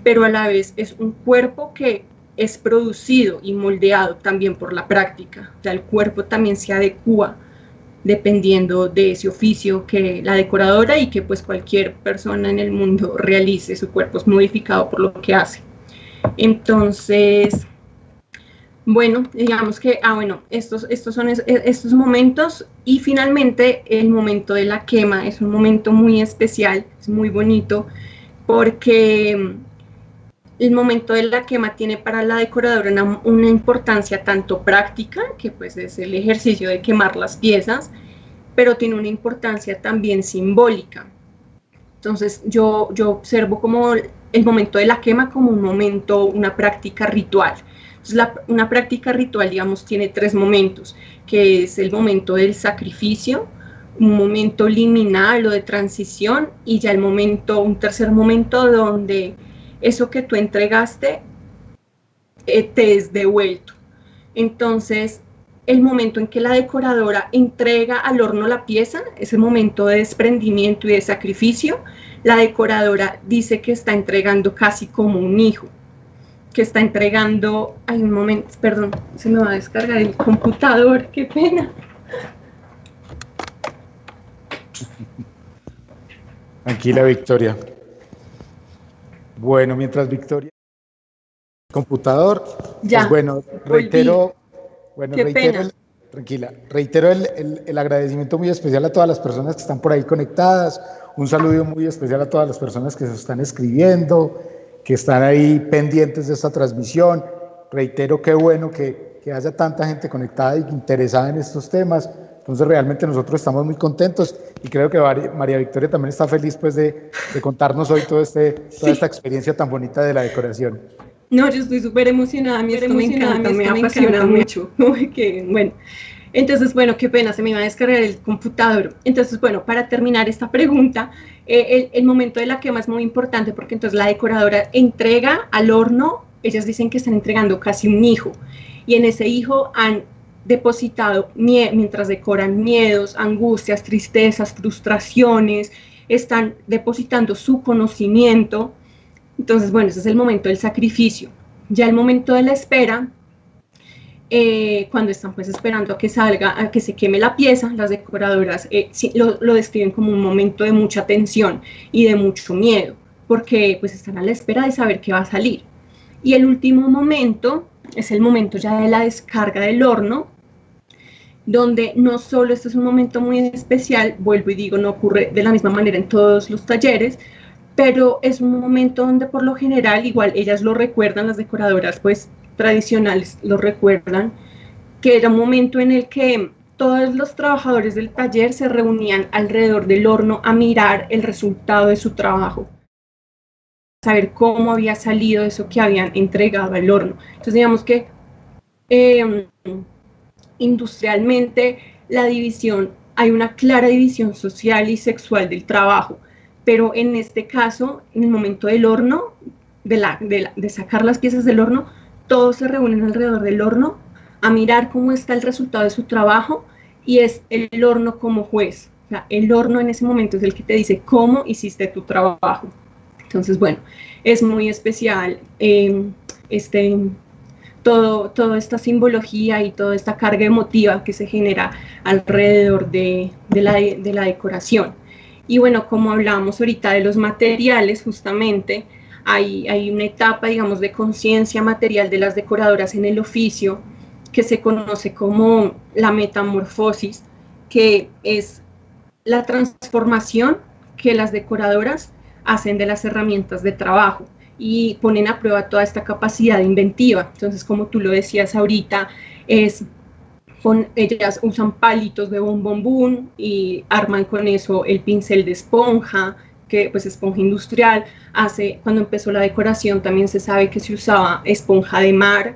pero a la vez es un cuerpo que es producido y moldeado también por la práctica. O sea, el cuerpo también se adecua dependiendo de ese oficio que la decoradora y que pues cualquier persona en el mundo realice. Su cuerpo es modificado por lo que hace. Entonces, bueno, digamos que, bueno, estos son estos momentos. Y finalmente el momento de la quema es un momento muy especial, es muy bonito, porque el momento de la quema tiene para la decoradora una importancia tanto práctica, que pues es el ejercicio de quemar las piezas, pero tiene una importancia también simbólica. Entonces yo observo como el momento de la quema como un momento, una práctica ritual. Entonces una práctica ritual, digamos, tiene 3 momentos, que es el momento del sacrificio, un momento liminal o de transición, y ya un tercer momento donde eso que tú entregaste te es devuelto. Entonces, el momento en que la decoradora entrega al horno la pieza, ese momento de desprendimiento y de sacrificio, la decoradora dice que está entregando casi como un hijo, que está entregando, hay un momento, perdón, se me va a descargar el computador, qué pena. Tranquila, Victoria. Bueno, mientras Victoria computador, ya, pues bueno, reitero reitero el agradecimiento muy especial a todas las personas que están por ahí conectadas, un saludo muy especial a todas las personas que se están escribiendo, que están ahí pendientes de esta transmisión. Reitero qué bueno que haya tanta gente conectada y interesada en estos temas. Entonces realmente nosotros estamos muy contentos y creo que María Victoria también está feliz pues de contarnos hoy toda esta experiencia tan bonita de la decoración. No, yo estoy súper emocionada, a mí esto me encanta, me apasiona mucho. Bueno, entonces, bueno, qué pena, se me iba a descargar el computador. Entonces, bueno, para terminar esta pregunta, el momento de la quema es muy importante porque entonces la decoradora entrega al horno, ellas dicen que están entregando casi un hijo, y en ese hijo han depositado, mientras decoran, miedos, angustias, tristezas, frustraciones, están depositando su conocimiento. Entonces, bueno, ese es el momento del sacrificio. Ya el momento de la espera, cuando están pues esperando a que salga, a que se queme la pieza, las decoradoras lo describen como un momento de mucha tensión y de mucho miedo, porque pues están a la espera de saber qué va a salir. Y el último momento es el momento ya de la descarga del horno, donde no solo este es un momento muy especial, vuelvo y digo, no ocurre de la misma manera en todos los talleres, pero es un momento donde por lo general, igual ellas lo recuerdan, las decoradoras pues tradicionales lo recuerdan, que era un momento en el que todos los trabajadores del taller se reunían alrededor del horno a mirar el resultado de su trabajo, saber cómo había salido eso que habían entregado al horno. Entonces digamos que industrialmente hay una clara división social y sexual del trabajo, pero en este caso, en el momento del horno, de sacar las piezas del horno, todos se reúnen alrededor del horno a mirar cómo está el resultado de su trabajo, y es el horno como juez. O sea, el horno en ese momento es el que te dice cómo hiciste tu trabajo. Entonces, bueno, es muy especial toda esta simbología y toda esta carga emotiva que se genera alrededor de la decoración. Y bueno, como hablábamos ahorita de los materiales, justamente hay una etapa, digamos, de conciencia material de las decoradoras en el oficio que se conoce como la metamorfosis, que es la transformación que las decoradoras hacen de las herramientas de trabajo y ponen a prueba toda esta capacidad inventiva. Entonces, como tú lo decías ahorita, ellas usan palitos de bombombún y arman con eso el pincel de esponja, que pues esponja industrial. Cuando empezó la decoración también se sabe que se usaba esponja de mar,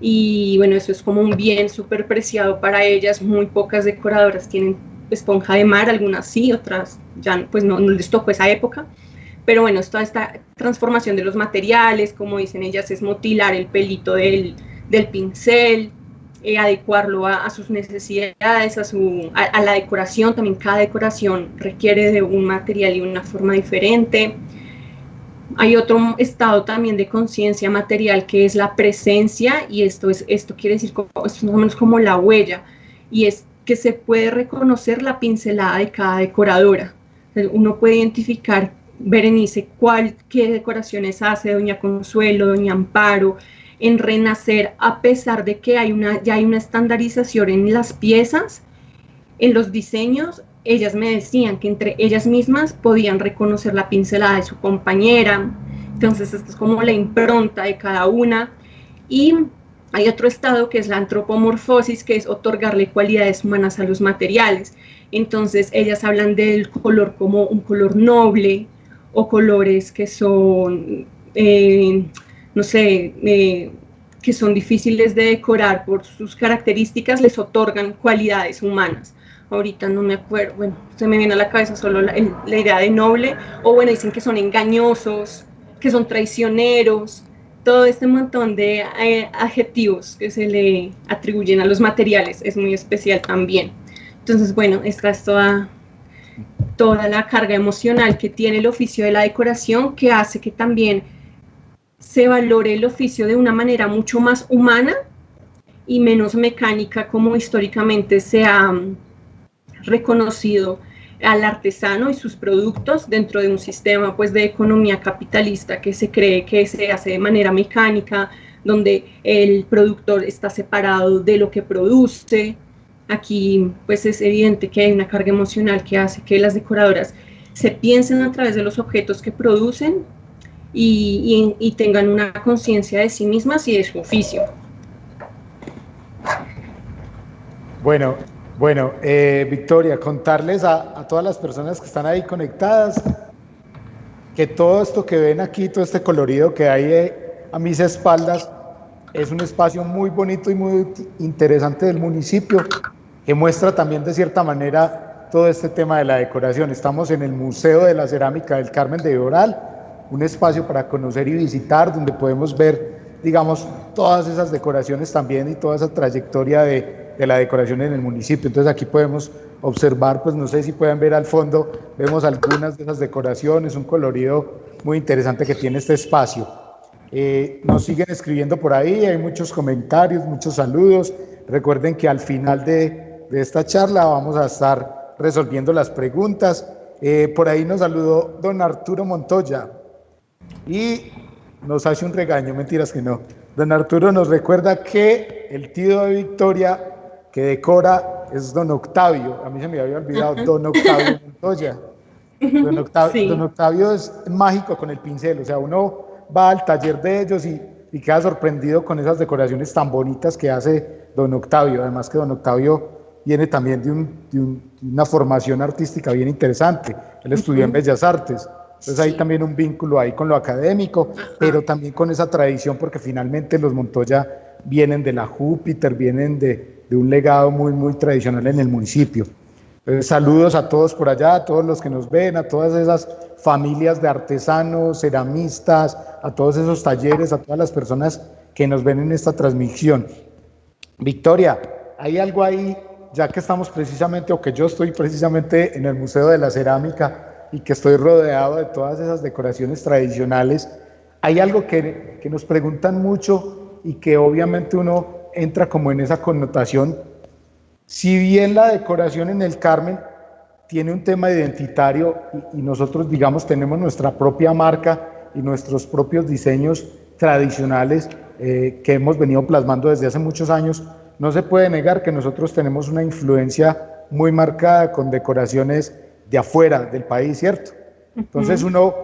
y bueno, eso es como un bien súper preciado para ellas. Muy pocas decoradoras tienen esponja de mar, algunas sí, otras ya pues no les tocó esa época. Pero bueno, toda esta transformación de los materiales, como dicen ellas, es motilar el pelito del pincel, adecuarlo a sus necesidades, a la decoración. También cada decoración requiere de un material y una forma diferente. Hay otro estado también de conciencia material, que es la presencia, y esto quiere decir, esto es más o menos como la huella, y es que se puede reconocer la pincelada de cada decoradora. Uno puede identificar, Berenice, qué decoraciones hace doña Consuelo, doña Amparo, en Renacer, a pesar de que ya hay una estandarización en las piezas, en los diseños. Ellas me decían que entre ellas mismas podían reconocer la pincelada de su compañera. Entonces, esto es como la impronta de cada una. Y hay otro estado que es la antropomorfosis, que es otorgarle cualidades humanas a los materiales. Entonces, ellas hablan del color como un color noble, o colores que son, no sé, que son difíciles de decorar por sus características, les otorgan cualidades humanas. Ahorita no me acuerdo, bueno, se me viene a la cabeza solo la idea de noble, o bueno, dicen que son engañosos, que son traicioneros, todo este montón de adjetivos que se le atribuyen a los materiales es muy especial también. Entonces, bueno, esta es toda la carga emocional que tiene el oficio de la decoración, que hace que también se valore el oficio de una manera mucho más humana y menos mecánica, como históricamente se ha reconocido al artesano y sus productos dentro de un sistema pues de economía capitalista que se cree que se hace de manera mecánica, donde el productor está separado de lo que produce. Aquí pues es evidente que hay una carga emocional que hace que las decoradoras se piensen a través de los objetos que producen y tengan una conciencia de sí mismas y de su oficio. Bueno, Victoria, contarles a todas las personas que están ahí conectadas que todo esto que ven aquí, todo este colorido que hay a mis espaldas, es un espacio muy bonito y muy interesante del municipio, que muestra también de cierta manera todo este tema de la decoración. Estamos en el Museo de la Cerámica del Carmen de Viboral, un espacio para conocer y visitar, donde podemos ver, digamos, todas esas decoraciones también y toda esa trayectoria de la decoración en el municipio. Entonces aquí podemos observar, pues no sé si pueden ver al fondo, vemos algunas de esas decoraciones, un colorido muy interesante que tiene este espacio. Nos siguen escribiendo por ahí, hay muchos comentarios, muchos saludos. Recuerden que al final de esta charla vamos a estar resolviendo las preguntas. Por ahí nos saludó don Arturo Montoya y nos hace un regaño, mentiras que no. Don Arturo nos recuerda que el tío de Victoria que decora es don Octavio. A mí se me había olvidado, don Octavio Montoya. Sí. Don Octavio es mágico con el pincel, o sea, uno va al taller de ellos y queda sorprendido con esas decoraciones tan bonitas que hace don Octavio. Además que don Octavio viene también de una formación artística bien interesante. Él estudió en Bellas Artes, entonces hay también un vínculo ahí con lo académico, pero también con esa tradición, porque finalmente los Montoya vienen de la Júpiter, vienen de un legado muy, muy tradicional en el municipio. Saludos a todos por allá, a todos los que nos ven, a todas esas familias de artesanos, ceramistas, a todos esos talleres, a todas las personas que nos ven en esta transmisión. Victoria, ¿hay algo ahí, ya que estamos precisamente, o que yo estoy precisamente en el Museo de la Cerámica y que estoy rodeado de todas esas decoraciones tradicionales, hay algo que nos preguntan mucho y que obviamente uno entra como en esa connotación? Si bien la decoración en el Carmen tiene un tema identitario y nosotros, digamos, tenemos nuestra propia marca y nuestros propios diseños tradicionales que hemos venido plasmando desde hace muchos años, no se puede negar que nosotros tenemos una influencia muy marcada con decoraciones de afuera del país, ¿cierto? Entonces uno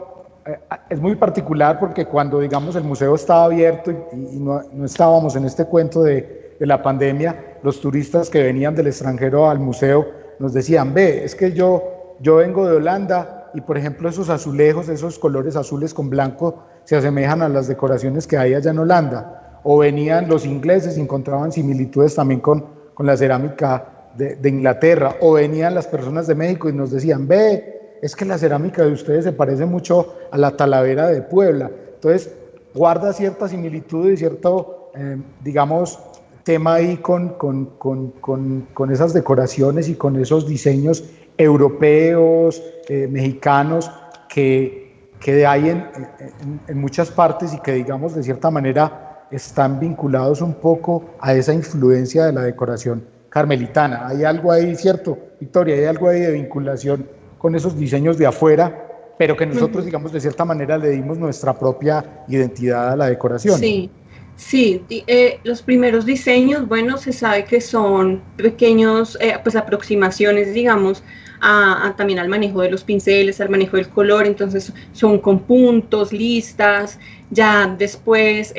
es muy particular porque cuando, digamos, el museo estaba abierto y no estábamos en este cuento de la pandemia, los turistas que venían del extranjero al museo nos decían, ve, es que yo vengo de Holanda y por ejemplo esos azulejos, esos colores azules con blanco se asemejan a las decoraciones que hay allá en Holanda. O venían los ingleses y encontraban similitudes también con la cerámica de Inglaterra, o venían las personas de México y nos decían, ve, es que la cerámica de ustedes se parece mucho a la Talavera de Puebla. Entonces guarda cierta similitud y cierto, digamos, tema ahí con esas decoraciones y con esos diseños europeos, mexicanos, que hay en muchas partes y que, digamos, de cierta manera están vinculados un poco a esa influencia de la decoración carmelitana. ¿Hay algo ahí, cierto, Victoria? ¿Hay algo ahí de vinculación con esos diseños de afuera, pero que nosotros, digamos, de cierta manera le dimos nuestra propia identidad a la decoración? Sí. Sí, los primeros diseños, bueno, se sabe que son pequeños, pues aproximaciones, digamos, también al manejo de los pinceles, al manejo del color, entonces son con puntos, listas, ya después,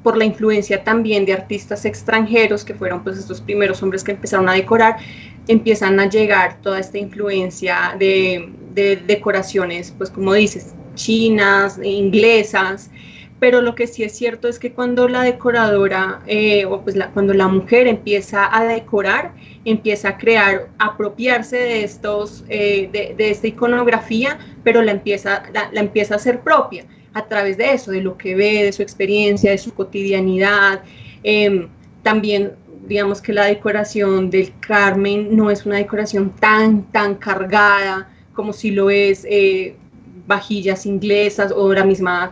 por la influencia también de artistas extranjeros, que fueron pues estos primeros hombres que empezaron a decorar, empiezan a llegar toda esta influencia de decoraciones, pues como dices, chinas, inglesas. Pero lo que sí es cierto es que cuando la decoradora, cuando la mujer empieza a decorar, empieza a crear, a apropiarse de esta iconografía, pero la empieza a hacer propia a través de eso, de lo que ve, de su experiencia, de su cotidianidad. También, digamos que la decoración del Carmen no es una decoración tan cargada como si lo es vajillas inglesas o la misma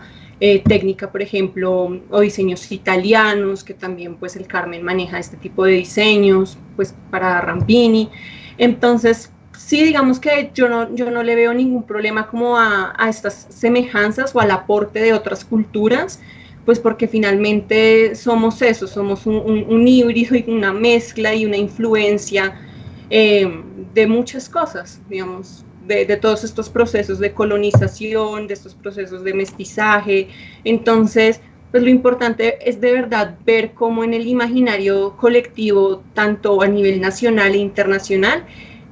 técnica, por ejemplo, o diseños italianos, que también pues el Carmen maneja este tipo de diseños, pues para Rampini. Entonces, sí, digamos que yo no le veo ningún problema como a estas semejanzas o al aporte de otras culturas, pues porque finalmente somos eso, somos un híbrido y una mezcla y una influencia de muchas cosas, digamos, de todos estos procesos de colonización, de estos procesos de mestizaje. Entonces, pues lo importante es de verdad ver cómo en el imaginario colectivo, tanto a nivel nacional e internacional,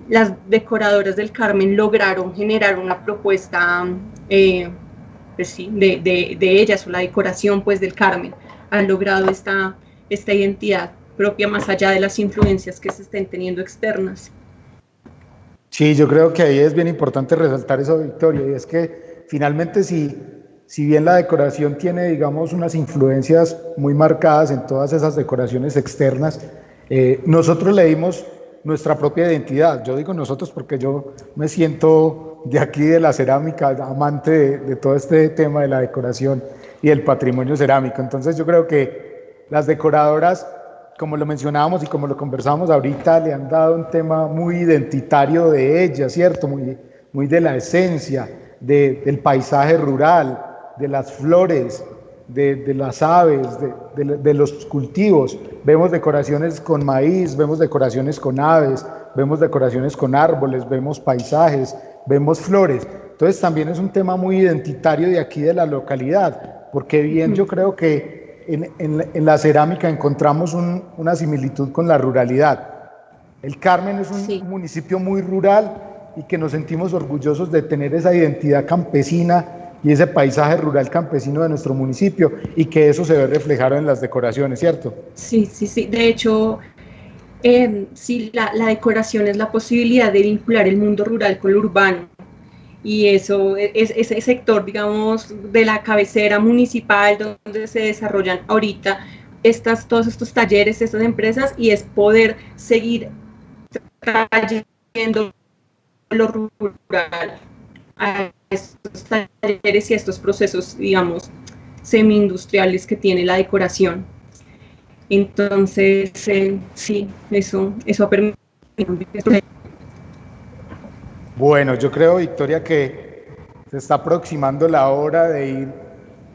las decoradoras del Carmen lograron generar una propuesta pues sí, de ellas, o la decoración pues del Carmen, han logrado esta identidad propia más allá de las influencias que se estén teniendo externas. Sí, yo creo que ahí es bien importante resaltar eso, Victoria, y es que finalmente si bien la decoración tiene, digamos, unas influencias muy marcadas en todas esas decoraciones externas, nosotros le dimos nuestra propia identidad. Yo digo nosotros porque yo me siento de aquí de la cerámica, amante de todo este tema de la decoración y del patrimonio cerámico. Entonces yo creo que las decoradoras, como lo mencionábamos y como lo conversábamos ahorita, le han dado un tema muy identitario de ella, ¿cierto? Muy de la esencia, del paisaje rural, de las flores, de las aves, de los cultivos. Vemos decoraciones con maíz, vemos decoraciones con aves, vemos decoraciones con árboles, vemos paisajes, vemos flores. Entonces también es un tema muy identitario de aquí de la localidad, porque bien yo creo que en la cerámica encontramos una similitud con la ruralidad. El Carmen es un municipio muy rural y que nos sentimos orgullosos de tener esa identidad campesina y ese paisaje rural campesino de nuestro municipio, y que eso se ve reflejado en las decoraciones, ¿cierto? Sí, sí, sí. De hecho, sí, la decoración es la posibilidad de vincular el mundo rural con lo urbano. Y eso es ese sector, digamos, de la cabecera municipal donde se desarrollan ahorita todos estos talleres, estas empresas, y es poder seguir trayendo lo rural a estos talleres y a estos procesos, digamos, semi-industriales que tiene la decoración. Entonces, sí, eso ha permitido. Bueno, yo creo, Victoria, que se está aproximando la hora de ir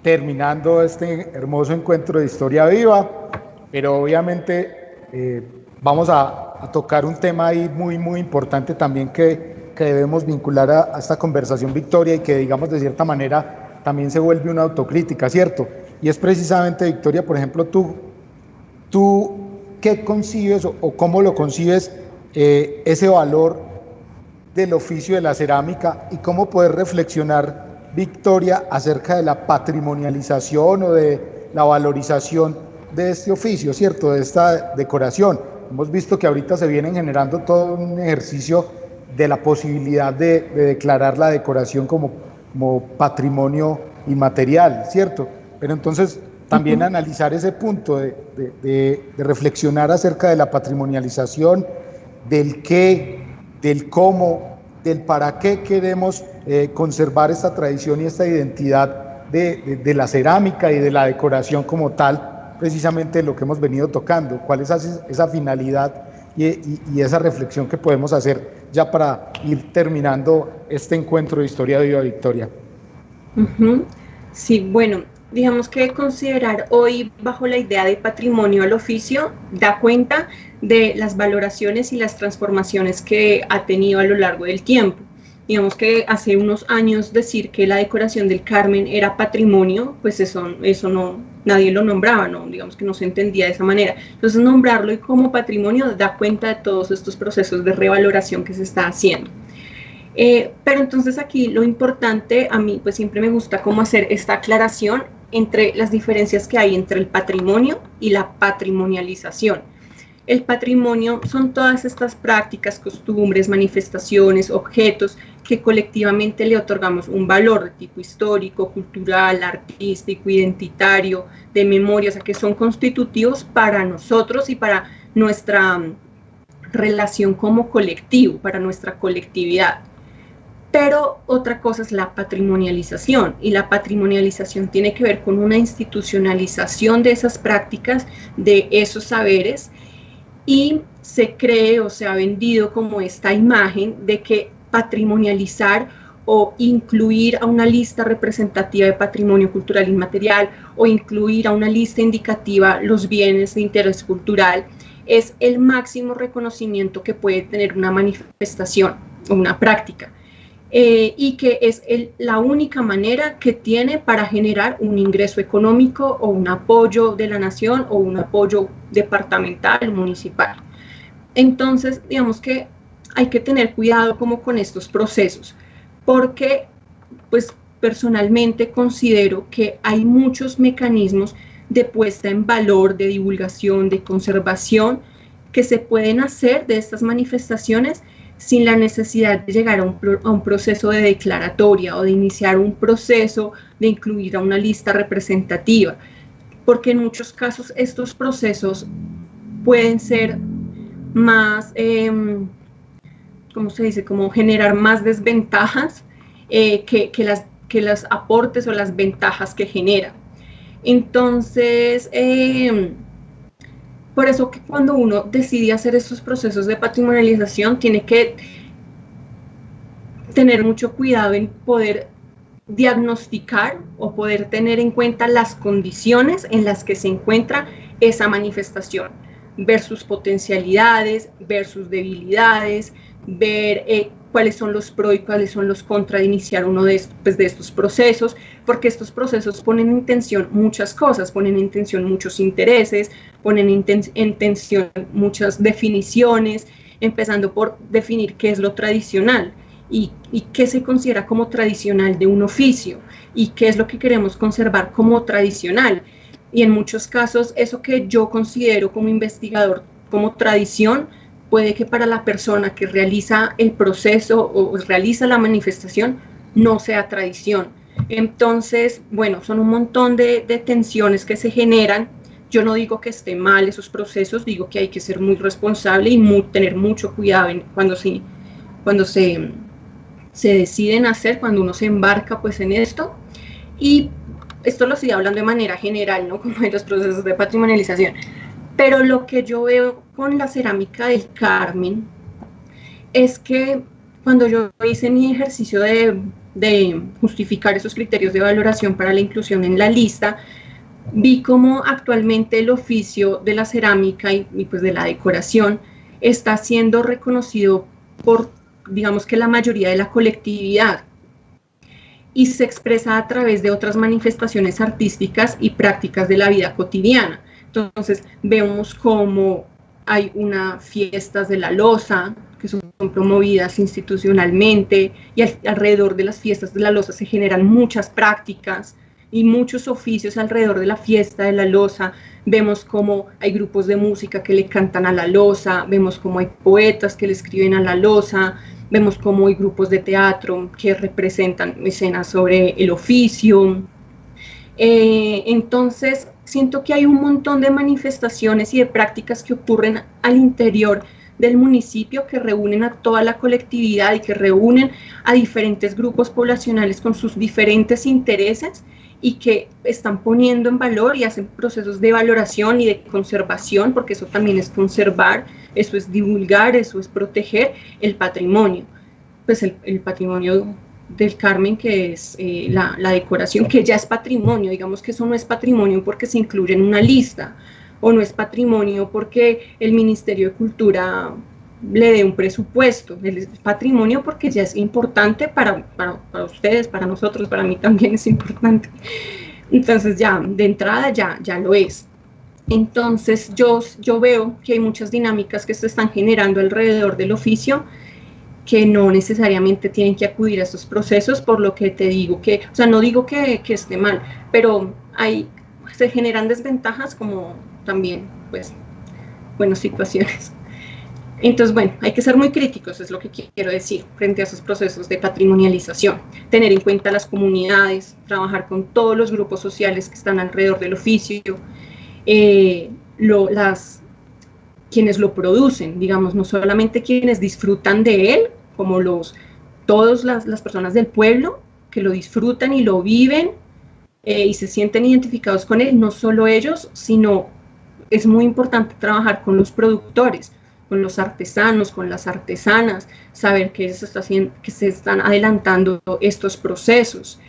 terminando este hermoso encuentro de Historia Viva, pero obviamente vamos a tocar un tema ahí muy, muy importante también que debemos vincular a esta conversación, Victoria, y que, digamos, de cierta manera también se vuelve una autocrítica, ¿cierto? Y es precisamente, Victoria, por ejemplo, tú ¿qué concibes o cómo lo concibes ese valor del oficio de la cerámica, y cómo poder reflexionar, Victoria, acerca de la patrimonialización o de la valorización de este oficio, ¿cierto?, de esta decoración? Hemos visto que ahorita se vienen generando todo un ejercicio de la posibilidad de declarar la decoración como patrimonio inmaterial, ¿cierto? Pero entonces también analizar ese punto de reflexionar acerca de la patrimonialización, del qué, del cómo, del para qué queremos conservar esta tradición y esta identidad de la cerámica y de la decoración como tal, precisamente lo que hemos venido tocando. ¿Cuál es esa finalidad y esa reflexión que podemos hacer ya para ir terminando este encuentro de Historia Viva, Victoria? Sí, bueno, digamos que considerar hoy bajo la idea de patrimonio al oficio da cuenta de las valoraciones y las transformaciones que ha tenido a lo largo del tiempo. Digamos que hace unos años decir que la decoración del Carmen era patrimonio, pues eso no, nadie lo nombraba, ¿no? Digamos que no se entendía de esa manera. Entonces nombrarlo como patrimonio da cuenta de todos estos procesos de revaloración que se está haciendo. Pero entonces aquí lo importante, a mí pues siempre me gusta cómo hacer esta aclaración entre las diferencias que hay entre el patrimonio y la patrimonialización. El patrimonio son todas estas prácticas, costumbres, manifestaciones, objetos que colectivamente le otorgamos un valor de tipo histórico, cultural, artístico, identitario, de memoria, o sea, que son constitutivos para nosotros y para nuestra relación como colectivo, para nuestra colectividad. Pero otra cosa es la patrimonialización, y la patrimonialización tiene que ver con una institucionalización de esas prácticas, de esos saberes, y se cree o se ha vendido como esta imagen de que patrimonializar o incluir a una lista representativa de patrimonio cultural inmaterial o incluir a una lista indicativa los bienes de interés cultural es el máximo reconocimiento que puede tener una manifestación o una práctica. Y que es la única manera que tiene para generar un ingreso económico o un apoyo de la nación o un apoyo departamental, municipal. Entonces, digamos que hay que tener cuidado como con estos procesos, porque pues personalmente considero que hay muchos mecanismos de puesta en valor, de divulgación, de conservación, que se pueden hacer de estas manifestaciones sin la necesidad de llegar a un proceso de declaratoria o de iniciar un proceso de incluir a una lista representativa, porque en muchos casos estos procesos pueden ser más, ¿cómo se dice?, como generar más desventajas que los aportes o las ventajas que genera. Entonces, por eso que cuando uno decide hacer estos procesos de patrimonialización tiene que tener mucho cuidado en poder diagnosticar o poder tener en cuenta las condiciones en las que se encuentra esa manifestación, ver sus potencialidades, ver sus debilidades, ver cuáles son los pros y cuáles son los contras de iniciar uno de estos procesos, porque estos procesos ponen en tensión muchas cosas, ponen en tensión muchos intereses, ponen en tensión muchas definiciones, empezando por definir qué es lo tradicional y qué se considera como tradicional de un oficio y qué es lo que queremos conservar como tradicional. Y en muchos casos eso que yo considero como investigador como tradición, puede que para la persona que realiza el proceso o realiza la manifestación no sea tradición. Entonces, bueno, son un montón de tensiones que se generan. Yo no digo que esté mal esos procesos, digo que hay que ser muy responsable y tener mucho cuidado cuando se deciden hacer, cuando uno se embarca pues en esto. Y esto lo estoy hablando de manera general, ¿no? Como de los procesos de patrimonialización. Pero lo que yo veo con la cerámica del Carmen es que cuando yo hice mi ejercicio de justificar esos criterios de valoración para la inclusión en la lista, vi cómo actualmente el oficio de la cerámica y pues de la decoración está siendo reconocido por, digamos que la mayoría de la colectividad, y se expresa a través de otras manifestaciones artísticas y prácticas de la vida cotidiana. Entonces vemos como hay unas fiestas de la loza que son promovidas institucionalmente, y alrededor de las fiestas de la loza se generan muchas prácticas y muchos oficios alrededor de la fiesta de la loza. Vemos como hay grupos de música que le cantan a la loza, vemos como hay poetas que le escriben a la loza, vemos como hay grupos de teatro que representan escenas sobre el oficio. Entonces, siento que hay un montón de manifestaciones y de prácticas que ocurren al interior del municipio, que reúnen a toda la colectividad y que reúnen a diferentes grupos poblacionales con sus diferentes intereses, y que están poniendo en valor y hacen procesos de valoración y de conservación, porque eso también es conservar, eso es divulgar, eso es proteger el patrimonio. Pues el patrimonio del Carmen, que es la decoración, que ya es patrimonio. Digamos que eso no es patrimonio porque se incluye en una lista, o no es patrimonio porque el Ministerio de Cultura le dé un presupuesto. Es patrimonio porque ya es importante para ustedes, para nosotros, para mí también es importante. Entonces ya de entrada ya lo es. Entonces yo veo que hay muchas dinámicas que se están generando alrededor del oficio, que no necesariamente tienen que acudir a estos procesos, por lo que te digo que, o sea, no digo que esté mal, pero se generan desventajas como también, pues, buenas situaciones. Entonces, bueno, hay que ser muy críticos, es lo que quiero decir, frente a esos procesos de patrimonialización. Tener en cuenta las comunidades, trabajar con todos los grupos sociales que están alrededor del oficio, quienes lo producen, digamos, no solamente quienes disfrutan de él, como todas las personas del pueblo que lo disfrutan y lo viven y se sienten identificados con él, no solo ellos, sino es muy importante trabajar con los productores, con los artesanos, con las artesanas, saber que se están adelantando estos procesos.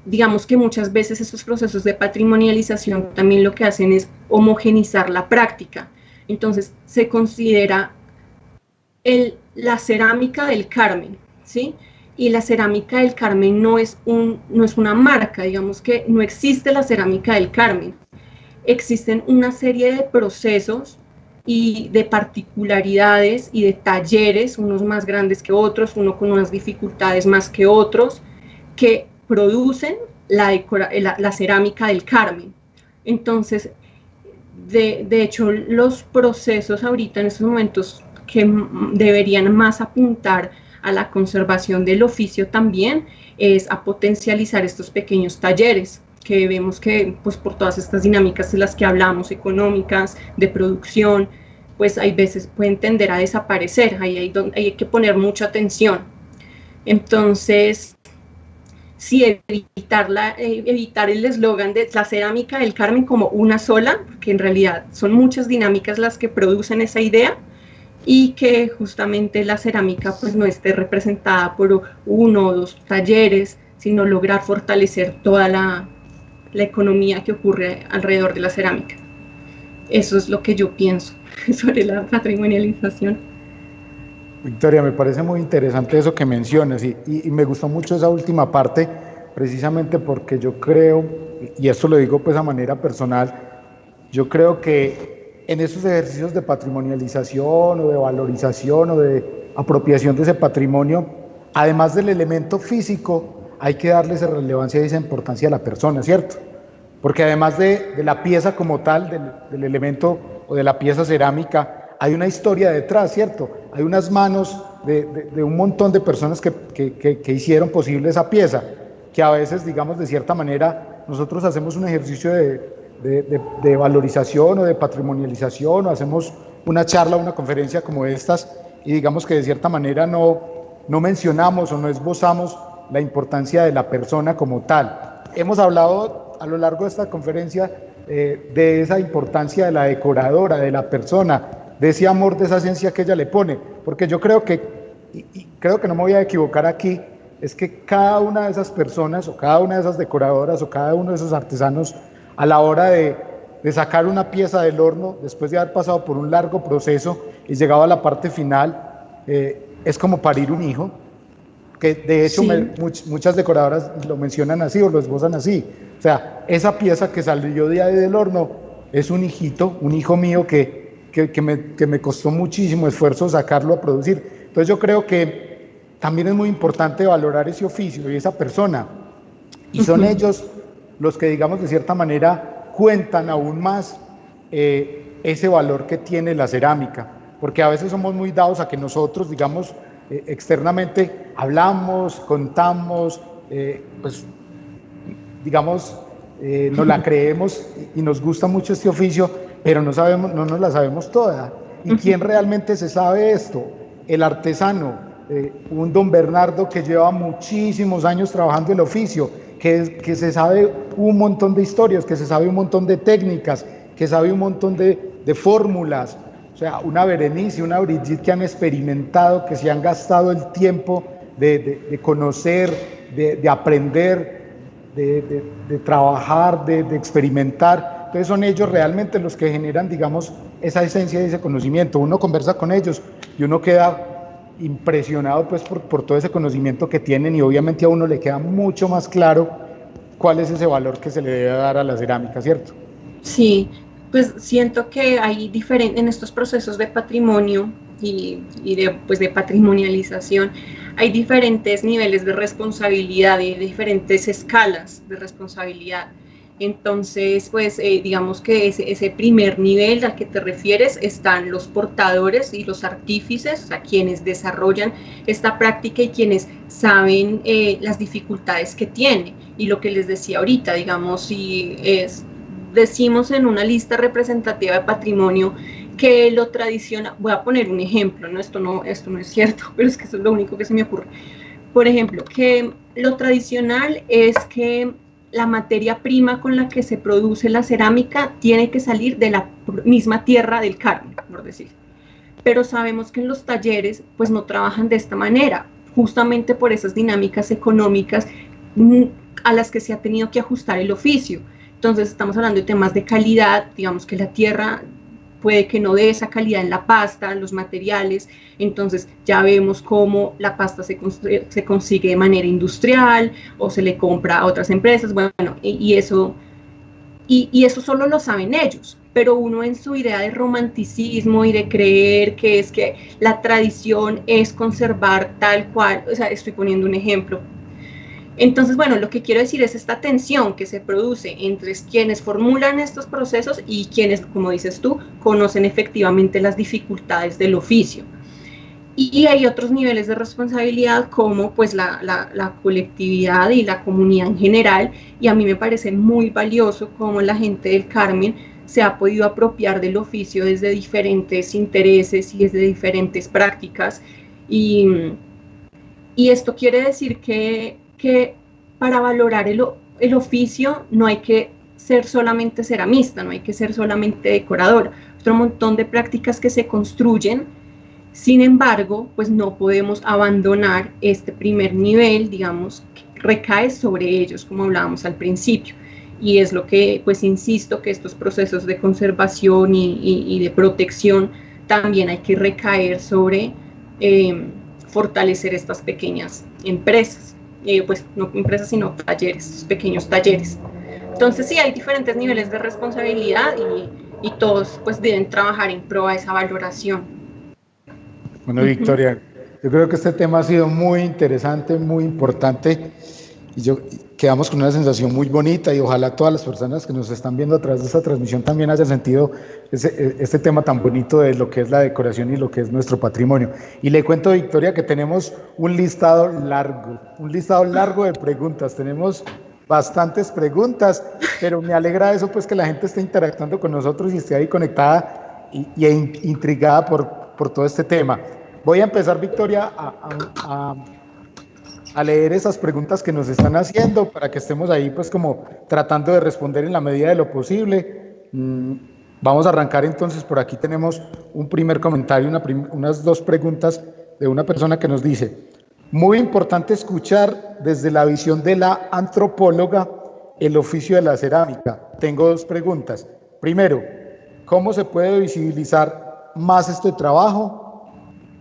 Digamos que muchas veces estos procesos de patrimonialización también lo que hacen es homogenizar la práctica. Entonces se considera la cerámica del Carmen, ¿sí? Y la cerámica del Carmen no es una marca, digamos que no existe la cerámica del Carmen. Existen una serie de procesos y de particularidades y de talleres, unos más grandes que otros, uno con unas dificultades más que otros, que producen la cerámica del Carmen. Entonces, de hecho, los procesos ahorita en estos momentos que deberían más apuntar a la conservación del oficio también es a potencializar estos pequeños talleres, que vemos que pues por todas estas dinámicas de las que hablamos, económicas, de producción, pues hay veces pueden tender a desaparecer, ahí hay que poner mucha atención. Entonces, sí, evitar el eslogan de la cerámica del Carmen como una sola, porque en realidad son muchas dinámicas las que producen esa idea, y que justamente la cerámica pues no esté representada por uno o dos talleres, sino lograr fortalecer toda la economía que ocurre alrededor de la cerámica. Eso es lo que yo pienso sobre la patrimonialización. Victoria, me parece muy interesante eso que mencionas y me gustó mucho esa última parte, precisamente porque yo creo, y esto lo digo pues a manera personal, yo creo que en esos ejercicios de patrimonialización o de valorización o de apropiación de ese patrimonio, además del elemento físico, hay que darle esa relevancia y esa importancia a la persona, ¿cierto? Porque además de la pieza como tal, del elemento o de la pieza cerámica, hay una historia detrás, ¿cierto? Hay unas manos de un montón de personas que hicieron posible esa pieza, que a veces, digamos, de cierta manera, nosotros hacemos un ejercicio de valorización o de patrimonialización, o hacemos una charla, una conferencia como estas, y digamos que de cierta manera no mencionamos o no esbozamos la importancia de la persona como tal. Hemos hablado a lo largo de esta conferencia de esa importancia de la decoradora, de la persona, de ese amor, de esa esencia que ella le pone, porque yo creo que, y creo que no me voy a equivocar aquí, es que cada una de esas personas, o cada una de esas decoradoras, o cada uno de esos artesanos, a la hora de sacar una pieza del horno, después de haber pasado por un largo proceso y llegado a la parte final, es como parir un hijo, que de hecho sí. Muchas decoradoras lo mencionan así o lo esbozan así. O sea, esa pieza que salió de ahí del horno es un hijito, un hijo mío que me costó muchísimo esfuerzo sacarlo a producir. Entonces yo creo que también es muy importante valorar ese oficio y esa persona. Y son ellos los que, digamos, de cierta manera cuentan aún más ese valor que tiene la cerámica. Porque a veces somos muy dados a que nosotros, digamos, externamente hablamos, contamos, pues digamos, nos la creemos y nos gusta mucho este oficio, pero no nos la sabemos toda. ¿Y quién realmente se sabe esto? El artesano, un don Bernardo que lleva muchísimos años trabajando el oficio, que se sabe un montón de historias, que se sabe un montón de técnicas, que sabe un montón de fórmulas. O sea, una Berenice, una Brigitte que han experimentado, que se han gastado el tiempo de conocer, de aprender, de trabajar, de experimentar. Entonces son ellos realmente los que generan, digamos, esa esencia y ese conocimiento. Uno conversa con ellos y uno queda impresionado pues por todo ese conocimiento que tienen, y obviamente a uno le queda mucho más claro cuál es ese valor que se le debe dar a la cerámica, ¿cierto? Sí. Pues siento que hay en estos procesos de patrimonio y de patrimonialización, hay diferentes niveles de responsabilidad y diferentes escalas de responsabilidad. Entonces, pues digamos que ese primer nivel al que te refieres están los portadores y los artífices, o sea, quienes desarrollan esta práctica y quienes saben las dificultades que tiene. Y lo que les decía ahorita, digamos, si decimos en una lista representativa de patrimonio que lo tradicional, voy a poner un ejemplo, ¿no? Esto no es cierto, pero es que eso es lo único que se me ocurre. Por ejemplo, que lo tradicional es que la materia prima con la que se produce la cerámica tiene que salir de la misma tierra del Carmen, por decir. Pero sabemos que en los talleres pues no trabajan de esta manera, justamente por esas dinámicas económicas a las que se ha tenido que ajustar el oficio. Entonces estamos hablando de temas de calidad, digamos que la tierra puede que no dé esa calidad en la pasta, en los materiales, entonces ya vemos cómo la pasta se consigue de manera industrial o se le compra a otras empresas, bueno, y eso solo lo saben ellos, pero uno en su idea de romanticismo y de creer que es que la tradición es conservar tal cual, o sea, estoy poniendo un ejemplo. Entonces, bueno, lo que quiero decir es esta tensión que se produce entre quienes formulan estos procesos y quienes, como dices tú, conocen efectivamente las dificultades del oficio. Y hay otros niveles de responsabilidad como pues la colectividad y la comunidad en general, y a mí me parece muy valioso cómo la gente del Carmen se ha podido apropiar del oficio desde diferentes intereses y desde diferentes prácticas, y esto quiere decir que para valorar el oficio no hay que ser solamente ceramista, no hay que ser solamente decorador, otro montón de prácticas que se construyen. Sin embargo, pues no podemos abandonar este primer nivel, digamos, que recae sobre ellos, como hablábamos al principio, y es lo que, pues insisto, que estos procesos de conservación y de protección también hay que recaer sobre fortalecer estas pequeñas empresas, pues no empresas sino talleres, pequeños talleres. Entonces sí, hay diferentes niveles de responsabilidad y todos pues deben trabajar en pro a esa valoración. Bueno, Victoria, yo creo que este tema ha sido muy interesante, muy importante, y quedamos con una sensación muy bonita, y ojalá todas las personas que nos están viendo a través de esta transmisión también hayan sentido este tema tan bonito de lo que es la decoración y lo que es nuestro patrimonio. Y le cuento, Victoria, que tenemos un listado largo de preguntas. Tenemos bastantes preguntas, pero me alegra eso, pues, que la gente esté interactuando con nosotros y esté ahí conectada y intrigada por todo este tema. Voy a empezar, Victoria, a leer esas preguntas que nos están haciendo para que estemos ahí, pues, como tratando de responder en la medida de lo posible. Vamos a arrancar entonces. Por aquí tenemos un primer comentario, unas 2 preguntas de una persona que nos dice: muy importante escuchar desde la visión de la antropóloga el oficio de la cerámica. Tengo 2 preguntas. Primero, ¿cómo se puede visibilizar más este trabajo?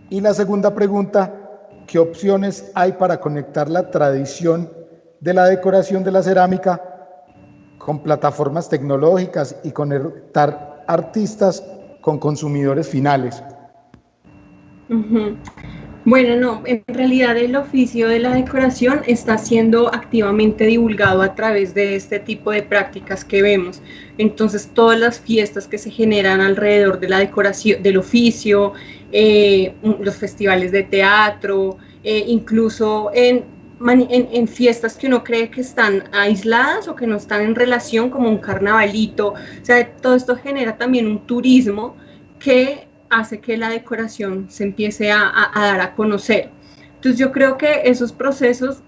Y la segunda pregunta, ¿qué opciones hay para conectar la tradición de la decoración de la cerámica con plataformas tecnológicas y conectar artistas con consumidores finales? Bueno, no, en realidad el oficio de la decoración está siendo activamente divulgado a través de este tipo de prácticas que vemos. Entonces, todas las fiestas que se generan alrededor de la decoración, del oficio, los festivales de teatro, incluso en fiestas que uno cree que están aisladas o que no están en relación, como un carnavalito. O sea, todo esto genera también un turismo que hace que la decoración se empiece a dar a conocer. Entonces yo creo que esos procesos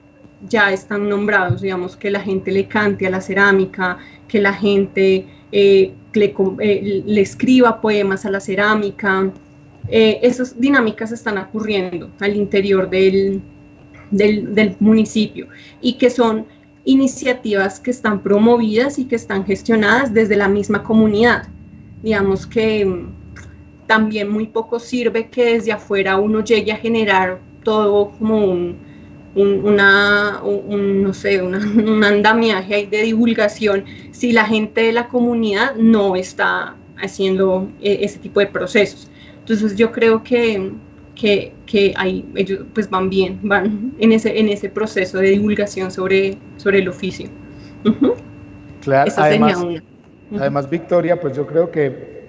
ya están nombrados, digamos, que la gente le cante a la cerámica, que la gente le escriba poemas a la cerámica. Esas dinámicas están ocurriendo al interior del municipio y que son iniciativas que están promovidas y que están gestionadas desde la misma comunidad. Digamos que también muy poco sirve que desde afuera uno llegue a generar todo como un andamiaje de divulgación si la gente de la comunidad no está haciendo ese tipo de procesos. Entonces yo creo que ellos pues van en ese proceso de divulgación sobre el oficio. Claro, además, Victoria, pues yo creo que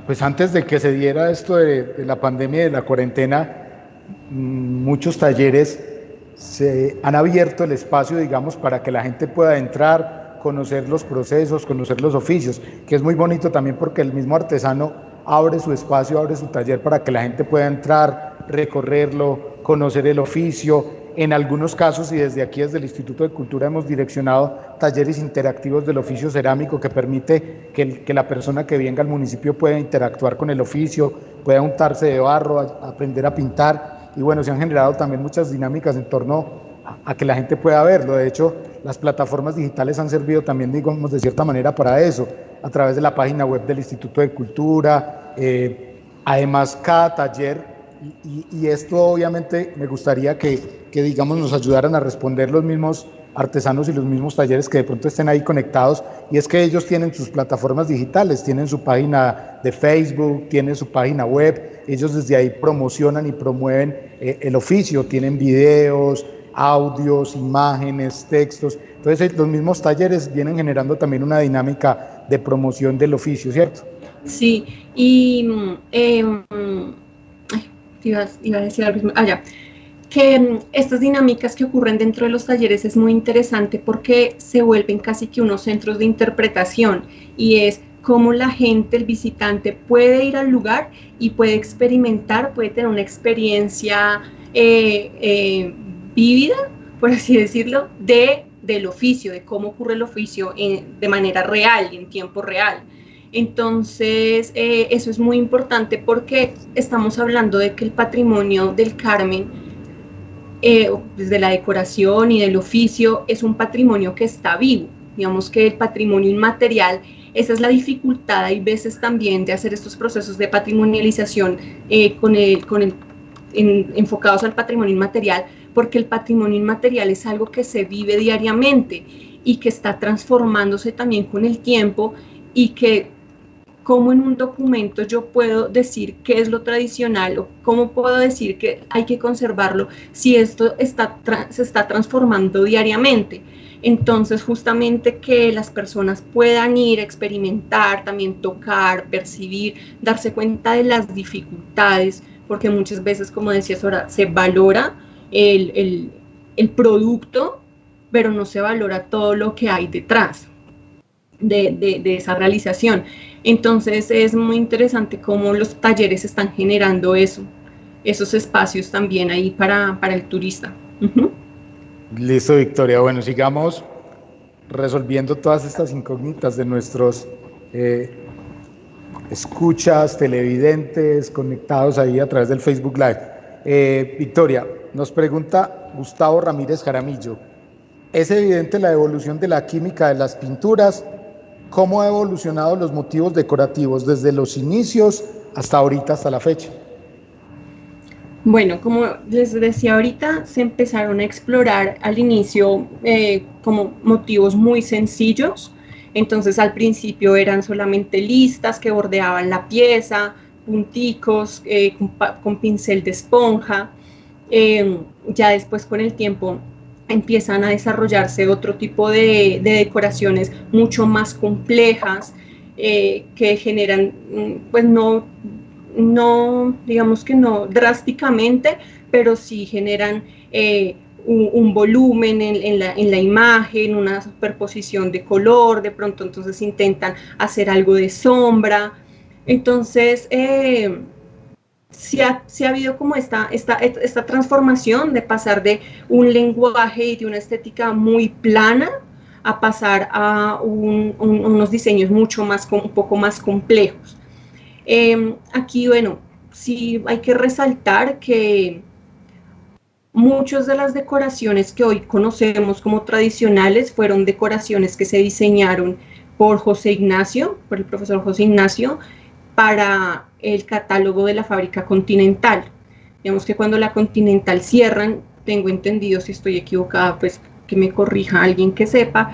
pues antes de que se diera esto de la pandemia y de la cuarentena, muchos talleres se han abierto el espacio, digamos, para que la gente pueda entrar, conocer los procesos, conocer los oficios, que es muy bonito también porque el mismo artesano abre su espacio, abre su taller para que la gente pueda entrar, recorrerlo, conocer el oficio. En algunos casos, y desde aquí, desde el Instituto de Cultura, hemos direccionado talleres interactivos del oficio cerámico que permite que la persona que venga al municipio pueda interactuar con el oficio, pueda untarse de barro, aprender a pintar. Y bueno, se han generado también muchas dinámicas en torno a que la gente pueda verlo. De hecho, las plataformas digitales han servido también, digamos, de cierta manera para eso, a través de la página web del Instituto de Cultura. Además, cada taller, y esto obviamente me gustaría que digamos nos ayudaran a responder los mismos artesanos y los mismos talleres que de pronto estén ahí conectados, y es que ellos tienen sus plataformas digitales, tienen su página de Facebook, tienen su página web, ellos desde ahí promocionan y promueven el oficio, tienen videos, audios, imágenes, textos. Entonces los mismos talleres vienen generando también una dinámica de promoción del oficio, ¿cierto? Sí, y iba a decir algo, que estas dinámicas que ocurren dentro de los talleres es muy interesante porque se vuelven casi que unos centros de interpretación, y es cómo la gente, el visitante, puede ir al lugar y puede experimentar, puede tener una experiencia vívida, por así decirlo, del oficio, de cómo ocurre el oficio de manera real y en tiempo real. Entonces, eso es muy importante porque estamos hablando de que el patrimonio del Carmen, desde la decoración y del oficio, es un patrimonio que está vivo. Digamos que el patrimonio inmaterial esa es la dificultad, hay veces también de hacer estos procesos de patrimonialización enfocados al patrimonio inmaterial, porque el patrimonio inmaterial es algo que se vive diariamente y que está transformándose también con el tiempo, y que cómo en un documento yo puedo decir qué es lo tradicional, o cómo puedo decir que hay que conservarlo si esto se está transformando diariamente. Entonces, justamente que las personas puedan ir a experimentar, también tocar, percibir, darse cuenta de las dificultades, porque muchas veces, como decías ahora, se valora el producto, pero no se valora todo lo que hay detrás de esa realización. Entonces es muy interesante cómo los talleres están generando esos espacios también ahí para el turista. Listo, Victoria. Bueno, sigamos resolviendo todas estas incógnitas de nuestros escuchas, televidentes, conectados ahí a través del Facebook Live. Victoria, nos pregunta Gustavo Ramírez Jaramillo: ¿es evidente la evolución de la química de las pinturas? ¿Cómo ha evolucionado los motivos decorativos desde los inicios hasta ahorita, hasta la fecha? Bueno, como les decía ahorita, se empezaron a explorar al inicio como motivos muy sencillos. Entonces al principio eran solamente listas que bordeaban la pieza, punticos con pincel de esponja. Ya después, con el tiempo, empiezan a desarrollarse otro tipo de decoraciones mucho más complejas, que generan, pues no digamos que no drásticamente, pero sí generan un volumen en la imagen, una superposición de color, de pronto entonces intentan hacer algo de sombra. Entonces sí ha habido como esta transformación de pasar de un lenguaje y de una estética muy plana a pasar a unos diseños mucho más, un poco más complejos. Aquí, bueno, sí hay que resaltar que muchas de las decoraciones que hoy conocemos como tradicionales fueron decoraciones que se diseñaron por el profesor José Ignacio, para el catálogo de la fábrica Continental. Digamos que cuando la Continental cierran, tengo entendido, si estoy equivocada, pues que me corrija alguien que sepa,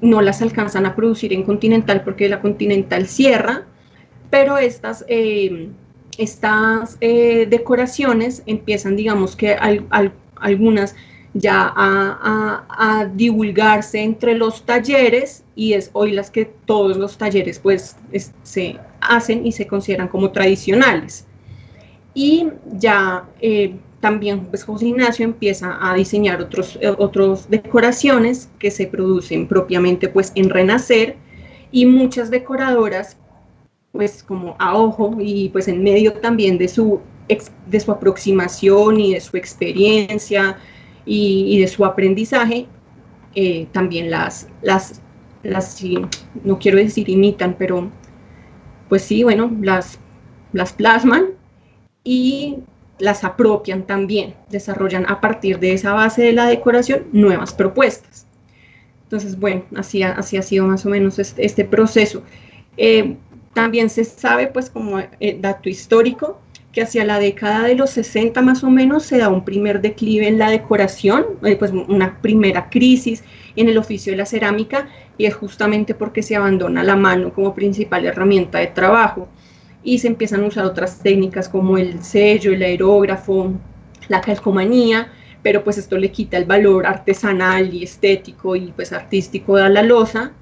no las alcanzan a producir en Continental porque la Continental cierra, pero estas decoraciones empiezan, digamos que algunas ya a divulgarse entre los talleres, y es hoy las que todos los talleres pues se hacen y se consideran como tradicionales. Y ya también pues José Ignacio empieza a diseñar otras decoraciones que se producen propiamente pues en Renacer, y muchas decoradoras pues como a ojo y pues en medio también de su aproximación y de su experiencia y de su aprendizaje, también las no quiero decir imitan, pero pues sí, bueno, las plasman y las apropian también, desarrollan a partir de esa base de la decoración nuevas propuestas. Entonces, bueno, así ha sido más o menos este proceso. También se sabe, pues como dato histórico, que hacia la década de los 60 más o menos se da un primer declive en la decoración, pues una primera crisis en el oficio de la cerámica, y es justamente porque se abandona la mano como principal herramienta de trabajo y se empiezan a usar otras técnicas como el sello, el aerógrafo, la calcomanía, pero pues esto le quita el valor artesanal y estético y pues artístico de la loza,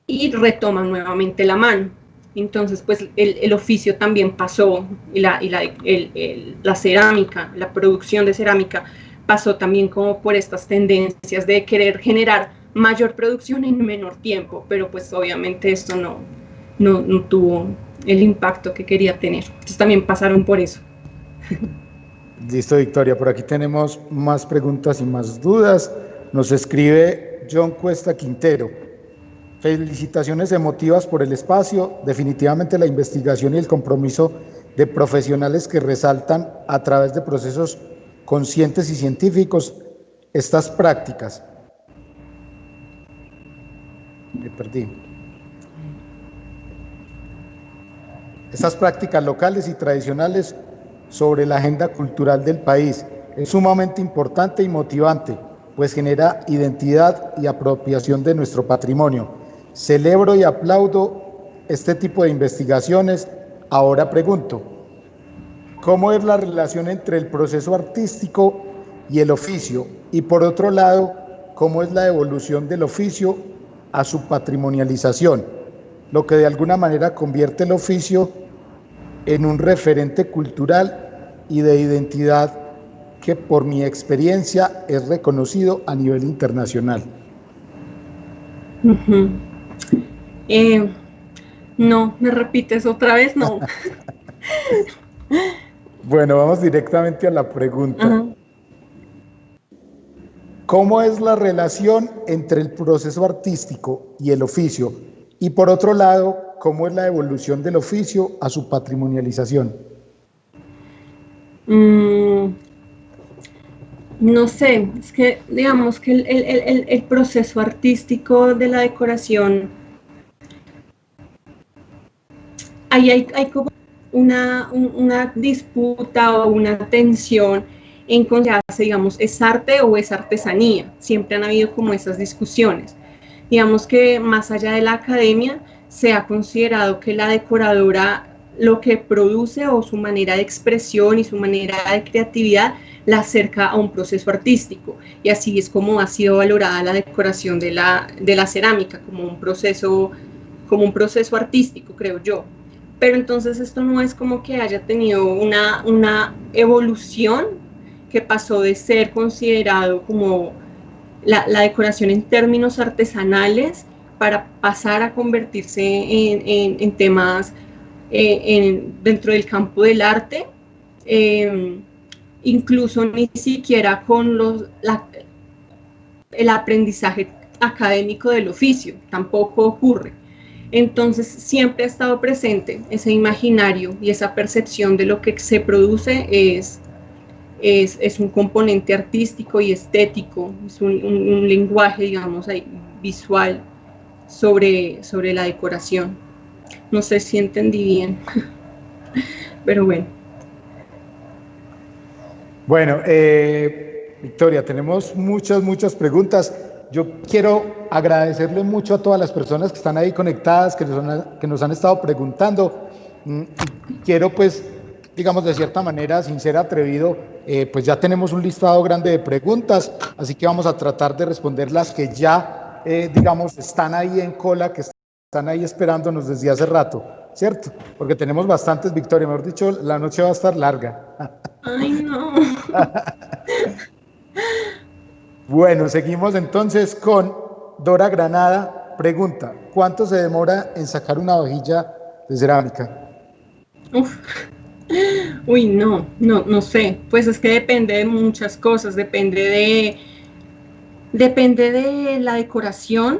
y retoman nuevamente la mano. Entonces, pues el oficio también pasó, y la cerámica, la producción de cerámica pasó también como por estas tendencias de querer generar mayor producción en menor tiempo, pero pues obviamente esto no tuvo el impacto que quería tener. Entonces también pasaron por eso. Listo, Victoria. Por aquí tenemos más preguntas y más dudas. Nos escribe John Cuesta Quintero: felicitaciones emotivas por el espacio. Definitivamente la investigación y el compromiso de profesionales que resaltan a través de procesos conscientes y científicos estas prácticas. Me perdí. estas prácticas locales y tradicionales sobre la agenda cultural del país. Es sumamente importante y motivante, pues genera identidad y apropiación de nuestro patrimonio. Celebro y aplaudo este tipo de investigaciones. Ahora pregunto, ¿cómo es la relación entre el proceso artístico y el oficio? Y por otro lado, ¿cómo es la evolución del oficio a su patrimonialización? Lo que de alguna manera convierte el oficio en un referente cultural y de identidad que por mi experiencia es reconocido a nivel internacional. No, ¿me repites otra vez? No. Bueno, vamos directamente a la pregunta. ¿Cómo es la relación entre el proceso artístico y el oficio? Y por otro lado, ¿cómo es la evolución del oficio a su patrimonialización? No sé, es que digamos que el proceso artístico de la decoración, ahí hay como una disputa o una tensión en cómo se hace, digamos, ¿es arte o es artesanía? Siempre han habido como esas discusiones. Digamos que más allá de la academia, se ha considerado que la decoradora lo que produce o su manera de expresión y su manera de creatividad la acerca a un proceso artístico, y así es como ha sido valorada la decoración de la cerámica, como un proceso artístico, creo yo. Pero entonces esto no es como que haya tenido una evolución que pasó de ser considerado como la decoración en términos artesanales para pasar a convertirse en temas dentro del campo del arte, incluso ni siquiera con el aprendizaje académico del oficio, tampoco ocurre. Entonces siempre ha estado presente ese imaginario y esa percepción de lo que se produce es un componente artístico y estético, es un lenguaje, digamos, ahí, visual sobre la decoración. No sé si entendí bien, pero bueno. Bueno, Victoria, tenemos muchas preguntas. Yo quiero agradecerle mucho a todas las personas que están ahí conectadas, que nos han estado preguntando. Quiero, pues, digamos, de cierta manera, sin ser atrevido, pues ya tenemos un listado grande de preguntas, así que vamos a tratar de responder las que ya, digamos, están ahí en cola, que están ahí esperándonos desde hace rato, ¿cierto? Porque tenemos bastantes, Victoria, mejor dicho, la noche va a estar larga. Ay, no. Bueno, seguimos entonces con Dora Granada. Pregunta, ¿cuánto se demora en sacar una vajilla de cerámica? Uy, no sé. Pues es que depende de muchas cosas. Depende de la decoración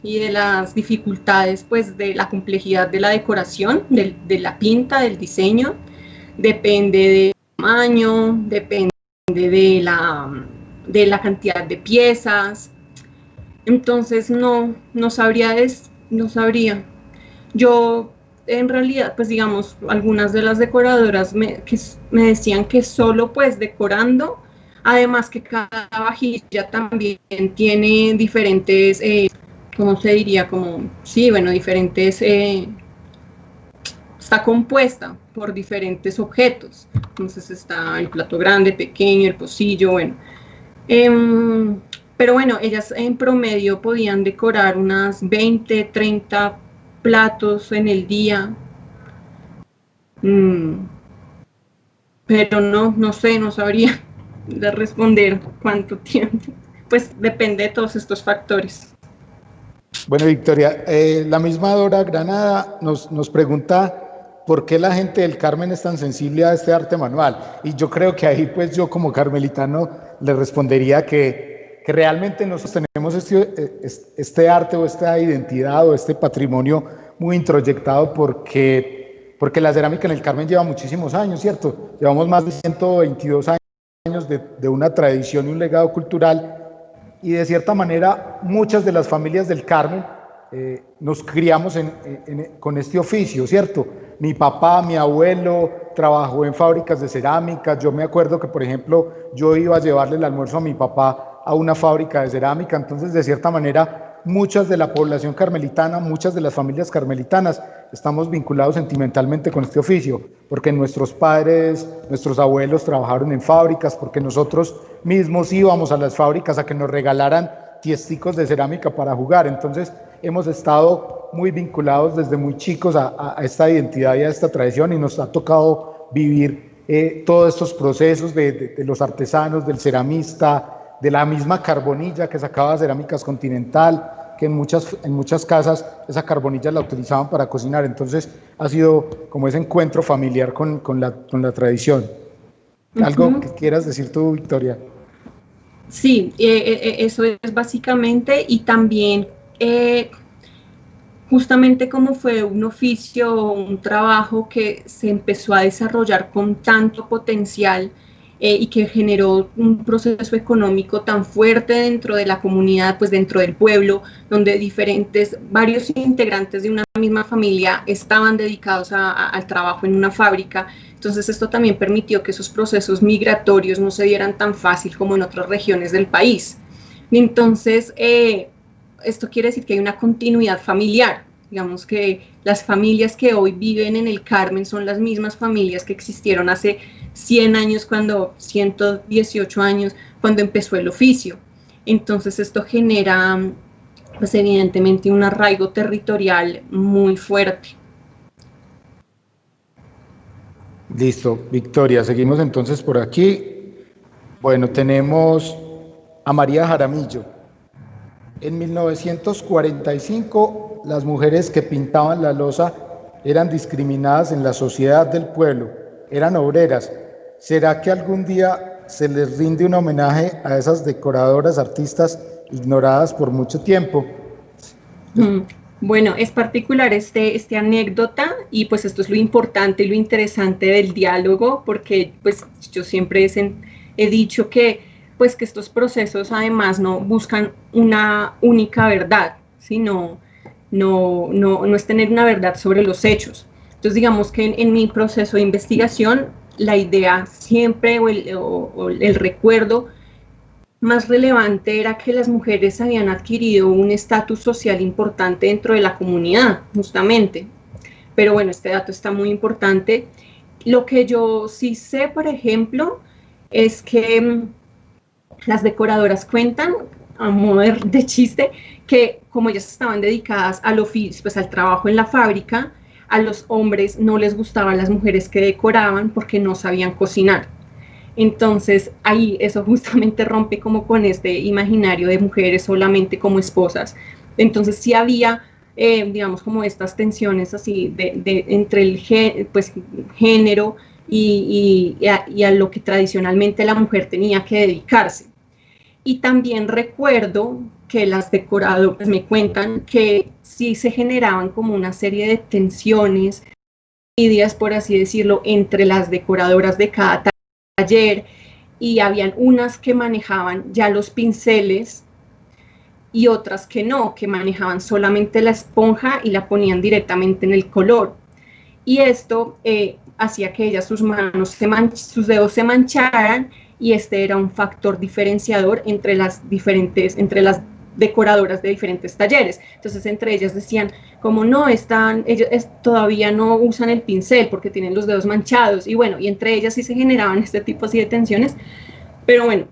y de las dificultades, pues de la complejidad de la decoración, de la pinta, del diseño. Depende del tamaño, depende de la cantidad de piezas. Entonces no sabría. Yo en realidad, pues digamos, algunas de las decoradoras me decían que solo pues decorando, además que cada vajilla también tiene diferentes, ¿cómo se diría? Como, sí, bueno, diferentes, está compuesta por diferentes objetos. Entonces está el plato grande, pequeño, el pocillo, bueno. Pero bueno, ellas en promedio podían decorar unas 20, 30 platos en el día. Pero no sé, no sabría de responder cuánto tiempo. Pues depende de todos estos factores. Bueno, Victoria, la misma Dora Granada nos pregunta por qué la gente del Carmen es tan sensible a este arte manual. Y yo creo que ahí, pues yo como carmelitano le respondería que realmente nosotros tenemos este arte o esta identidad o este patrimonio muy introyectado porque la cerámica en el Carmen lleva muchísimos años, ¿cierto? Llevamos más de 122 años de una tradición y un legado cultural, y de cierta manera muchas de las familias del Carmen nos criamos con este oficio, ¿cierto? Mi papá, mi abuelo trabajó en fábricas de cerámica. Yo me acuerdo que, por ejemplo, yo iba a llevarle el almuerzo a mi papá a una fábrica de cerámica. Entonces, de cierta manera, muchas de la población carmelitana, muchas de las familias carmelitanas, estamos vinculados sentimentalmente con este oficio, porque nuestros padres, nuestros abuelos trabajaron en fábricas, porque nosotros mismos íbamos a las fábricas a que nos regalaran tiesticos de cerámica para jugar. Entonces, hemos estado muy vinculados desde muy chicos a esta identidad y a esta tradición, y nos ha tocado vivir todos estos procesos de los artesanos, del ceramista, de la misma carbonilla que sacaba Cerámicas Continental, que en muchas casas esa carbonilla la utilizaban para cocinar. Entonces ha sido como ese encuentro familiar con la tradición. ¿Algo que quieras decir tú, Victoria? Sí, eso es básicamente, y también justamente como fue un oficio, un trabajo que se empezó a desarrollar con tanto potencial, y que generó un proceso económico tan fuerte dentro de la comunidad, pues dentro del pueblo, donde varios integrantes de una misma familia estaban dedicados al trabajo en una fábrica. Entonces esto también permitió que esos procesos migratorios no se dieran tan fácil como en otras regiones del país. Entonces, esto quiere decir que hay una continuidad familiar. Digamos que las familias que hoy viven en el Carmen son las mismas familias que existieron hace 100 años, 118 años, cuando empezó el oficio. Entonces esto genera, pues evidentemente, un arraigo territorial muy fuerte. Listo, Victoria, seguimos entonces por aquí. Bueno, tenemos a María Jaramillo. En 1945, las mujeres que pintaban la loza eran discriminadas en la sociedad del pueblo, eran obreras. ¿Será que algún día se les rinde un homenaje a esas decoradoras artistas ignoradas por mucho tiempo? Bueno, es particular esta anécdota, y pues esto es lo importante y lo interesante del diálogo, porque pues yo siempre he dicho que pues que estos procesos además no buscan una única verdad, sino no es tener una verdad sobre los hechos. Entonces digamos que en mi proceso de investigación la idea siempre o el recuerdo más relevante era que las mujeres habían adquirido un estatus social importante dentro de la comunidad, justamente. Pero bueno, este dato está muy importante. Lo que yo sí sé, por ejemplo, es que las decoradoras cuentan, a modo de chiste, que como ellas estaban dedicadas al oficio, pues al trabajo en la fábrica, a los hombres no les gustaban las mujeres que decoraban porque no sabían cocinar. Entonces ahí eso justamente rompe como con este imaginario de mujeres solamente como esposas. Entonces sí había, digamos, como estas tensiones así entre el género y a lo que tradicionalmente la mujer tenía que dedicarse. Y también recuerdo que las decoradoras me cuentan que sí se generaban como una serie de tensiones, envidias, por así decirlo, entre las decoradoras de cada taller, y habían unas que manejaban ya los pinceles y otras que no, que manejaban solamente la esponja y la ponían directamente en el color. Y esto hacía que ellas sus dedos se mancharan, y este era un factor diferenciador entre las decoradoras de diferentes talleres. Entonces entre ellas decían, como no, ellas todavía no usan el pincel porque tienen los dedos manchados, y bueno, y entre ellas sí se generaban este tipo así de tensiones. Pero bueno,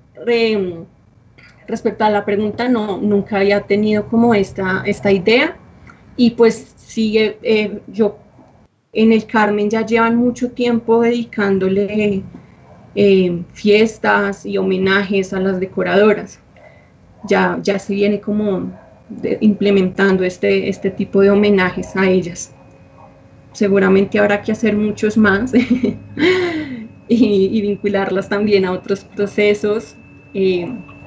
respecto a la pregunta, no, nunca había tenido como esta idea, y pues sigue, yo en el Carmen ya llevan mucho tiempo dedicándole fiestas y homenajes a las decoradoras. Ya se viene como implementando este tipo de homenajes a ellas. Seguramente habrá que hacer muchos más y vincularlas también a otros procesos,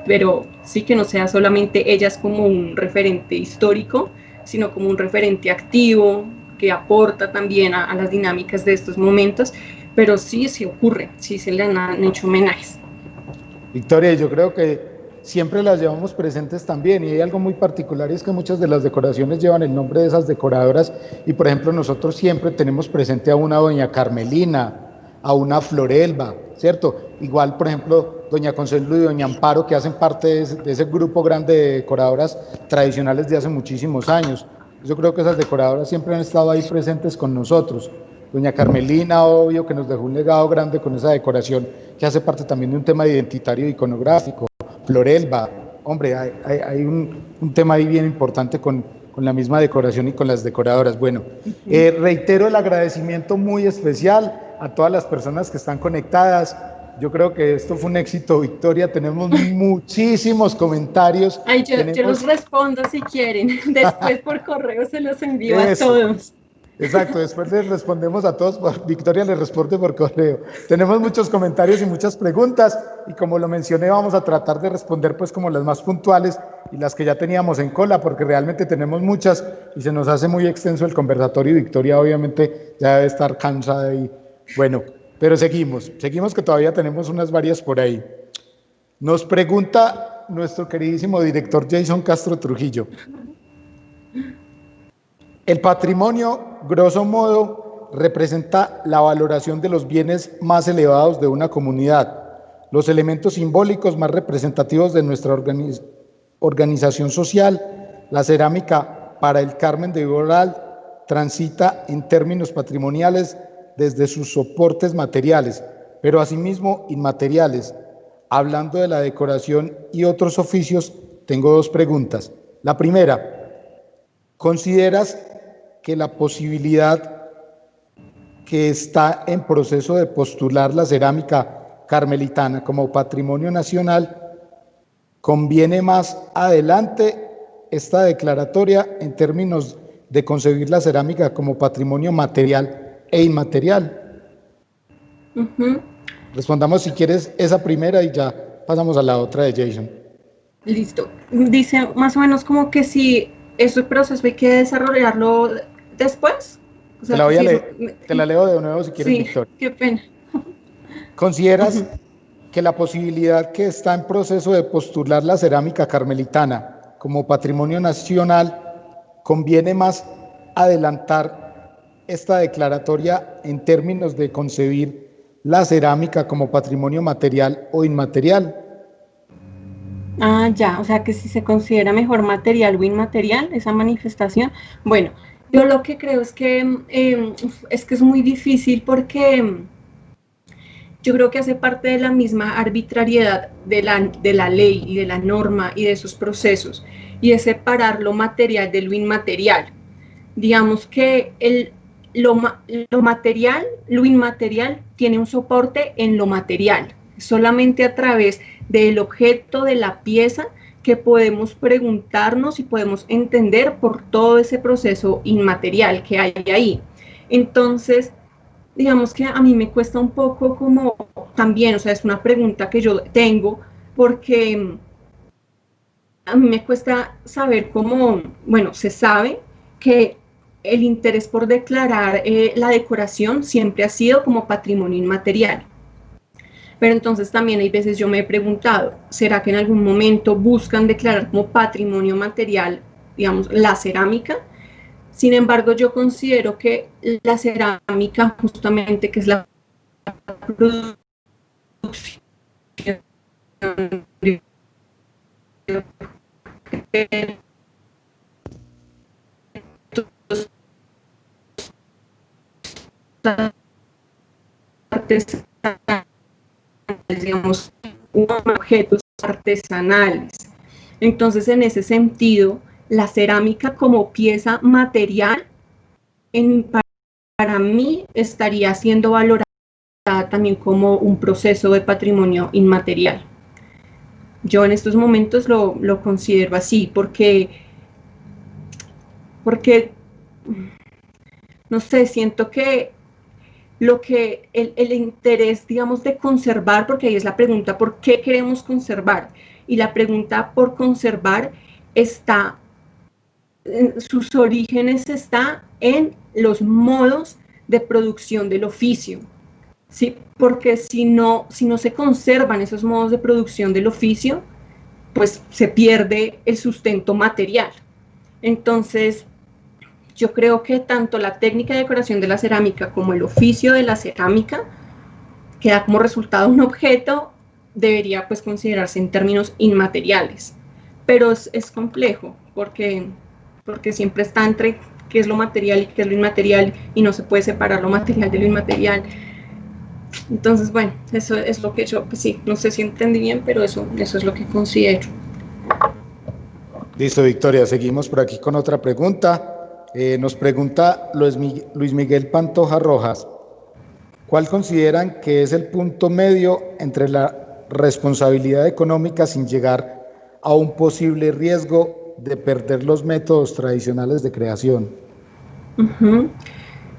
pero sí que no sea solamente ellas como un referente histórico, sino como un referente activo que aporta también a las dinámicas de estos momentos. Pero sí ocurre, sí se le han hecho homenajes. Victoria, yo creo que siempre las llevamos presentes también, y hay algo muy particular, y es que muchas de las decoraciones llevan el nombre de esas decoradoras, y por ejemplo nosotros siempre tenemos presente a una doña Carmelina, a una Florelba, ¿cierto? Igual, por ejemplo, doña Consuelo y doña Amparo, que hacen parte de ese grupo grande de decoradoras tradicionales de hace muchísimos años. Yo creo que esas decoradoras siempre han estado ahí presentes con nosotros. Doña Carmelina, obvio, que nos dejó un legado grande con esa decoración, que hace parte también de un tema identitario e iconográfico. Florelba, hombre, hay un tema ahí bien importante con la misma decoración y con las decoradoras. Bueno, reitero el agradecimiento muy especial a todas las personas que están conectadas. Yo creo que esto fue un éxito, Victoria. Tenemos muchísimos comentarios. Ay, yo los respondo si quieren. Después por correo se los envío a todos. Exacto, después les respondemos a todos, Victoria les responde por correo. Tenemos muchos comentarios y muchas preguntas, y como lo mencioné, vamos a tratar de responder pues como las más puntuales y las que ya teníamos en cola, porque realmente tenemos muchas y se nos hace muy extenso el conversatorio, y Victoria obviamente ya debe estar cansada y bueno, pero seguimos que todavía tenemos unas varias por ahí. Nos pregunta nuestro queridísimo director Jason Castro Trujillo. El patrimonio, grosso modo, representa la valoración de los bienes más elevados de una comunidad, los elementos simbólicos más representativos de nuestra organización social. La cerámica para el Carmen de Viboral transita en términos patrimoniales desde sus soportes materiales, pero asimismo inmateriales. Hablando de la decoración y otros oficios, tengo dos preguntas. La primera, ¿consideras que la posibilidad que está en proceso de postular la cerámica carmelitana como patrimonio nacional, conviene más adelante esta declaratoria en términos de concebir la cerámica como patrimonio material e inmaterial? Respondamos si quieres esa primera y ya pasamos a la otra de Jason. Listo. Dice más o menos como que si ese proceso hay que desarrollarlo después. O sea, te la leo de nuevo si quieres, sí, Victoria. Qué pena. ¿Consideras que la posibilidad que está en proceso de postular la cerámica carmelitana como patrimonio nacional, conviene más adelantar esta declaratoria en términos de concebir la cerámica como patrimonio material o inmaterial? Ah, ya, o sea que si se considera mejor material o inmaterial esa manifestación. Bueno, yo lo que creo es que es muy difícil, porque yo creo que hace parte de la misma arbitrariedad de la ley y de la norma y de esos procesos, y es separar lo material de lo inmaterial. Digamos que lo material, lo inmaterial tiene un soporte en lo material. Solamente a través del objeto, de la pieza, que podemos preguntarnos y podemos entender por todo ese proceso inmaterial que hay ahí. Entonces, digamos que a mí me cuesta un poco como también, o sea, es una pregunta que yo tengo, porque a mí me cuesta saber cómo, bueno, se sabe que el interés por declarar la decoración siempre ha sido como patrimonio inmaterial. Pero entonces también hay veces yo me he preguntado, ¿será que en algún momento buscan declarar como patrimonio material, digamos, la cerámica? Sin embargo, yo considero que la cerámica, justamente, que es la producción digamos, objetos artesanales. Entonces, en ese sentido, la cerámica como pieza material, para mí, estaría siendo valorada también como un proceso de patrimonio inmaterial. Yo en estos momentos lo considero así, porque no sé, siento que el interés, digamos, de conservar, porque ahí es la pregunta, ¿por qué queremos conservar? Y la pregunta por conservar sus orígenes está en los modos de producción del oficio, ¿sí? Porque si no se conservan esos modos de producción del oficio, pues se pierde el sustento material. Entonces, yo creo que tanto la técnica de decoración de la cerámica como el oficio de la cerámica, que da como resultado un objeto, debería pues considerarse en términos inmateriales. Pero es complejo, porque siempre está entre qué es lo material y qué es lo inmaterial, y no se puede separar lo material de lo inmaterial. Entonces, bueno, eso es lo que yo, pues sí, no sé si entendí bien, pero eso es lo que considero. Listo, Victoria, seguimos por aquí con otra pregunta. Nos pregunta Luis Miguel Pantoja Rojas, ¿cuál consideran que es el punto medio entre la responsabilidad económica sin llegar a un posible riesgo de perder los métodos tradicionales de creación? Uh-huh.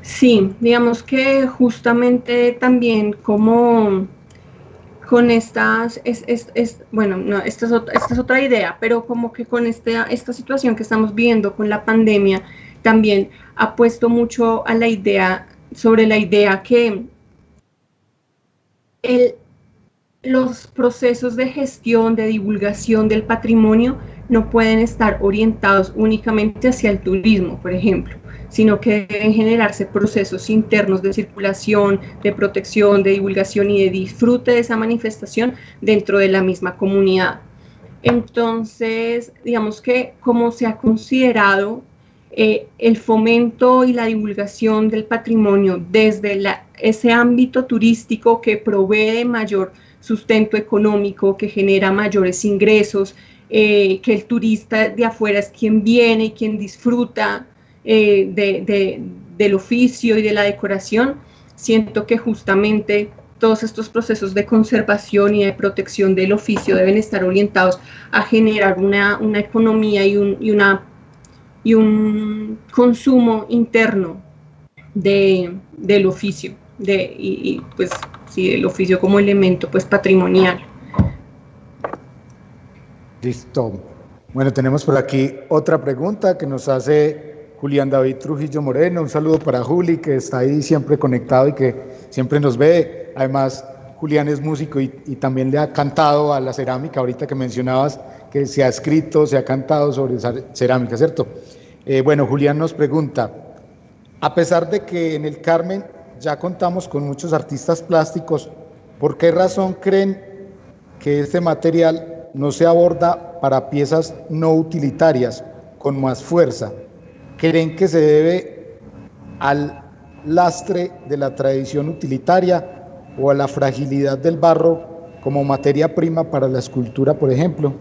Sí, digamos que justamente también como con estas, bueno, no, esta es otra idea, pero como que con esta situación que estamos viendo con la pandemia, también ha puesto mucho a sobre la idea que los procesos de gestión, de divulgación del patrimonio no pueden estar orientados únicamente hacia el turismo, por ejemplo, sino que deben generarse procesos internos de circulación, de protección, de divulgación y de disfrute de esa manifestación dentro de la misma comunidad. Entonces, digamos que como se ha considerado el fomento y la divulgación del patrimonio desde ese ámbito turístico que provee de mayor sustento económico, que genera mayores ingresos, que el turista de afuera es quien viene y quien disfruta del oficio y de la decoración. Siento que justamente todos estos procesos de conservación y de protección del oficio deben estar orientados a generar una economía y un consumo interno del oficio, y pues sí, el oficio como elemento pues patrimonial. Listo. Bueno, tenemos por aquí otra pregunta que nos hace Julián David Trujillo Moreno. Un saludo para Juli, que está ahí siempre conectado y que siempre nos ve. Además, Julián es músico y también le ha cantado a la cerámica, ahorita que mencionabas que se ha escrito, se ha cantado sobre cerámica, ¿cierto? Bueno, Julián nos pregunta, a pesar de que en el Carmen ya contamos con muchos artistas plásticos, ¿por qué razón creen que este material no se aborda para piezas no utilitarias con más fuerza? ¿Creen que se debe al lastre de la tradición utilitaria o a la fragilidad del barro como materia prima para la escultura, por ejemplo?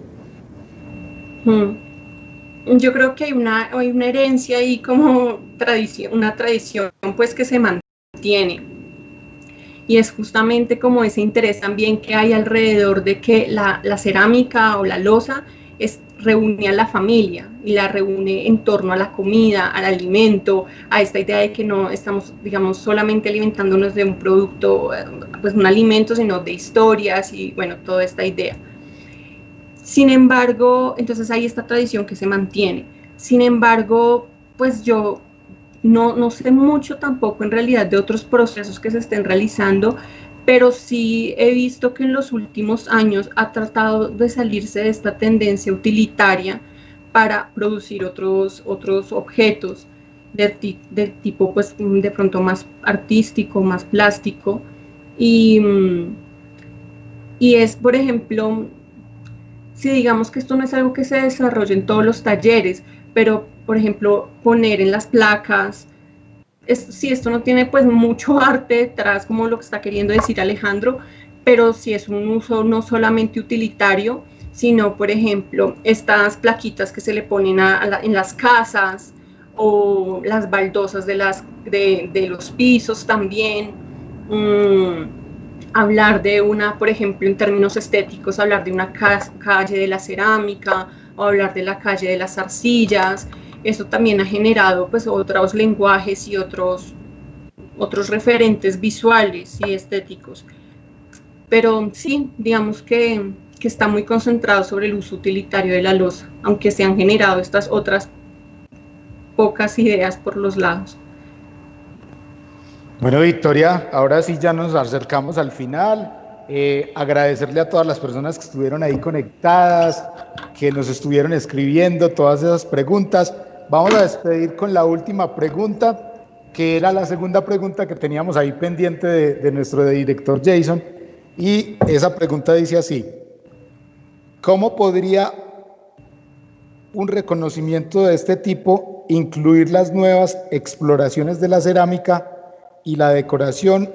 Yo creo que hay una herencia y como una tradición pues que se mantiene, y es justamente como ese interés también que hay alrededor de que la cerámica o la loza reúne a la familia y la reúne en torno a la comida, al alimento, a esta idea de que no estamos, digamos, solamente alimentándonos de un producto, pues un alimento, sino de historias y bueno, toda esta idea. Sin embargo, entonces hay esta tradición que se mantiene. Sin embargo, pues yo no sé mucho tampoco en realidad de otros procesos que se estén realizando, pero sí he visto que en los últimos años ha tratado de salirse de esta tendencia utilitaria para producir otros objetos de tipo pues de pronto más artístico, más plástico, y es, por ejemplo, si digamos que esto no es algo que se desarrolle en todos los talleres, pero por ejemplo poner en las placas, si esto no tiene pues mucho arte detrás como lo que está queriendo decir Alejandro, pero si es un uso no solamente utilitario, sino por ejemplo estas plaquitas que se le ponen en las casas o las baldosas de los pisos también. Hablar de por ejemplo, en términos estéticos, hablar de una calle de la cerámica o hablar de la calle de las arcillas. Eso también ha generado pues otros lenguajes y otros referentes visuales y estéticos. Pero sí, digamos que está muy concentrado sobre el uso utilitario de la loza, aunque se han generado estas otras pocas ideas por los lados. Bueno, Victoria, ahora sí ya nos acercamos al final. agradecerle a todas las personas que estuvieron ahí conectadas, que nos estuvieron escribiendo todas esas preguntas. Vamos a despedir con la última pregunta, que era la segunda pregunta que teníamos ahí pendiente de nuestro director Jason, y esa pregunta dice así: ¿cómo podría un reconocimiento de este tipo incluir las nuevas exploraciones de la cerámica y la decoración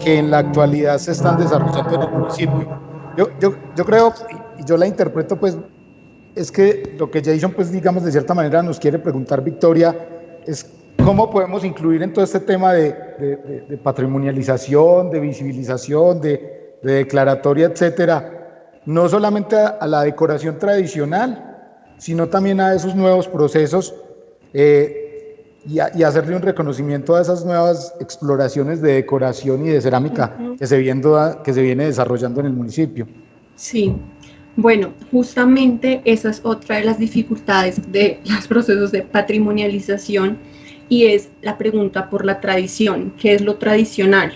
que en la actualidad se están desarrollando en el municipio? Yo creo, y yo la interpreto, pues, es que lo que Jason, pues, digamos, de cierta manera nos quiere preguntar, Victoria, es cómo podemos incluir en todo este tema de patrimonialización, de visibilización, de declaratoria, etcétera, no solamente a la decoración tradicional, sino también a esos nuevos procesos, y hacerle un reconocimiento a esas nuevas exploraciones de decoración y de cerámica que se viene desarrollando en el municipio. Sí, bueno, justamente esa es otra de las dificultades de los procesos de patrimonialización, y es la pregunta por la tradición. ¿Qué es lo tradicional?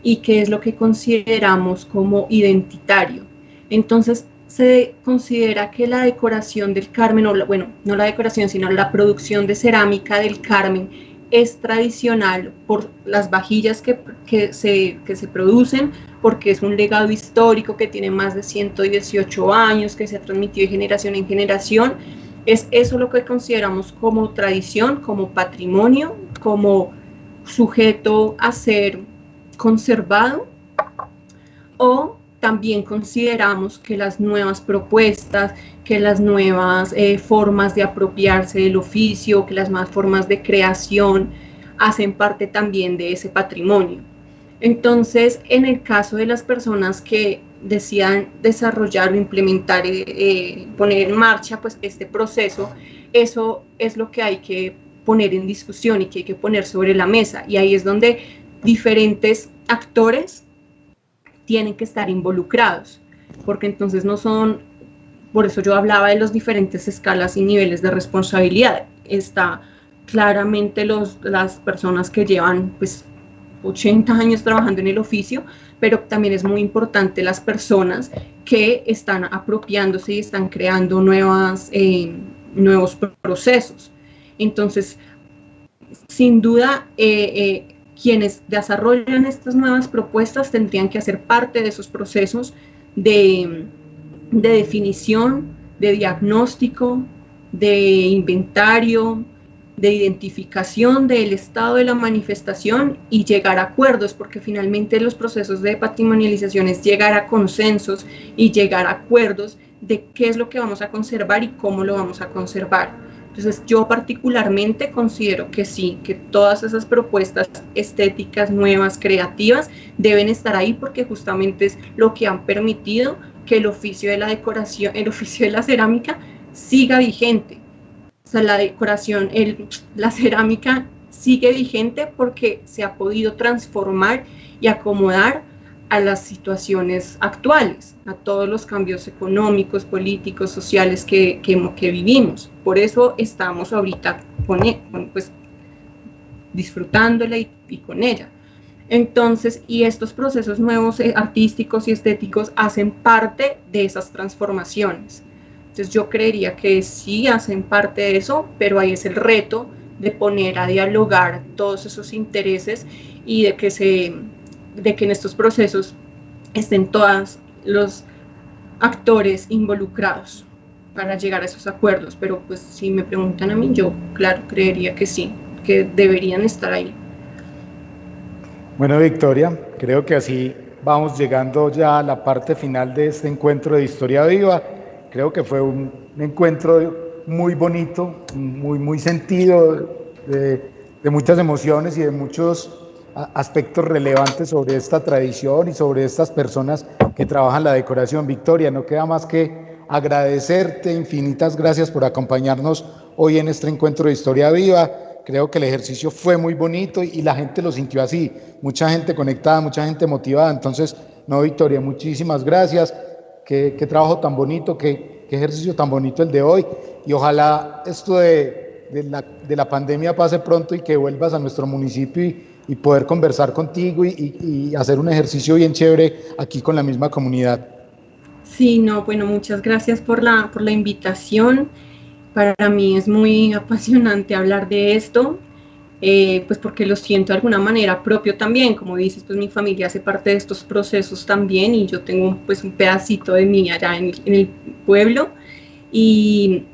¿Y qué es lo que consideramos como identitario? Entonces, se considera que la decoración del Carmen, bueno, no la decoración, sino la producción de cerámica del Carmen es tradicional por las vajillas que se producen, porque es un legado histórico que tiene más de 118 años, que se ha transmitido de generación en generación. Es eso lo que consideramos como tradición, como patrimonio, como sujeto a ser conservado. O también consideramos que las nuevas propuestas, que las nuevas formas de apropiarse del oficio, que las nuevas formas de creación hacen parte también de ese patrimonio. Entonces, en el caso de las personas que decidan desarrollar o implementar, poner en marcha, pues, este proceso, eso es lo que hay que poner en discusión y que hay que poner sobre la mesa. Y ahí es donde diferentes actores tienen que estar involucrados, porque entonces no son, por eso yo hablaba de las diferentes escalas y niveles de responsabilidad. Está claramente las personas que llevan, pues, 80 años trabajando en el oficio, pero también es muy importante las personas que están apropiándose y están creando nuevos procesos. Entonces, sin duda, quienes desarrollan estas nuevas propuestas tendrían que hacer parte de esos procesos de definición, de diagnóstico, de inventario, de identificación del estado de la manifestación y llegar a acuerdos, porque finalmente los procesos de patrimonialización es llegar a consensos y llegar a acuerdos de qué es lo que vamos a conservar y cómo lo vamos a conservar. Entonces, yo particularmente considero que sí, que todas esas propuestas estéticas nuevas, creativas, deben estar ahí, porque justamente es lo que han permitido que el oficio de la decoración, el oficio de la cerámica siga vigente. O sea, la decoración, la cerámica sigue vigente porque se ha podido transformar y acomodar a las situaciones actuales, a todos los cambios económicos, políticos, sociales que vivimos. Por eso estamos ahorita pues, disfrutándola y con ella. Entonces, y estos procesos nuevos artísticos y estéticos hacen parte de esas transformaciones. Entonces, yo creería que sí hacen parte de eso, pero ahí es el reto de poner a dialogar todos esos intereses y de que en estos procesos estén todos los actores involucrados para llegar a esos acuerdos. Pero pues si me preguntan a mí, yo claro creería que sí, que deberían estar ahí. Bueno, Victoria, creo que así vamos llegando ya a la parte final de este encuentro de Historia Viva. Creo que fue un encuentro muy bonito, muy sentido, de muchas emociones y de muchos aspectos relevantes sobre esta tradición y sobre estas personas que trabajan la decoración. Victoria, no queda más que agradecerte, infinitas gracias por acompañarnos hoy en este encuentro de Historia Viva. Creo que el ejercicio fue muy bonito y la gente lo sintió así, mucha gente conectada, mucha gente motivada. Entonces, no, Victoria, muchísimas gracias, qué trabajo tan bonito, qué ejercicio tan bonito el de hoy, y ojalá esto de la pandemia pase pronto y que vuelvas a nuestro municipio y y poder conversar contigo y hacer un ejercicio bien chévere aquí con la misma comunidad. Sí, no, bueno, muchas gracias por la invitación. Para mí es muy apasionante hablar de esto, pues porque lo siento de alguna manera propio también. Como dices, pues mi familia hace parte de estos procesos también y yo tengo pues un pedacito de mí allá en el pueblo y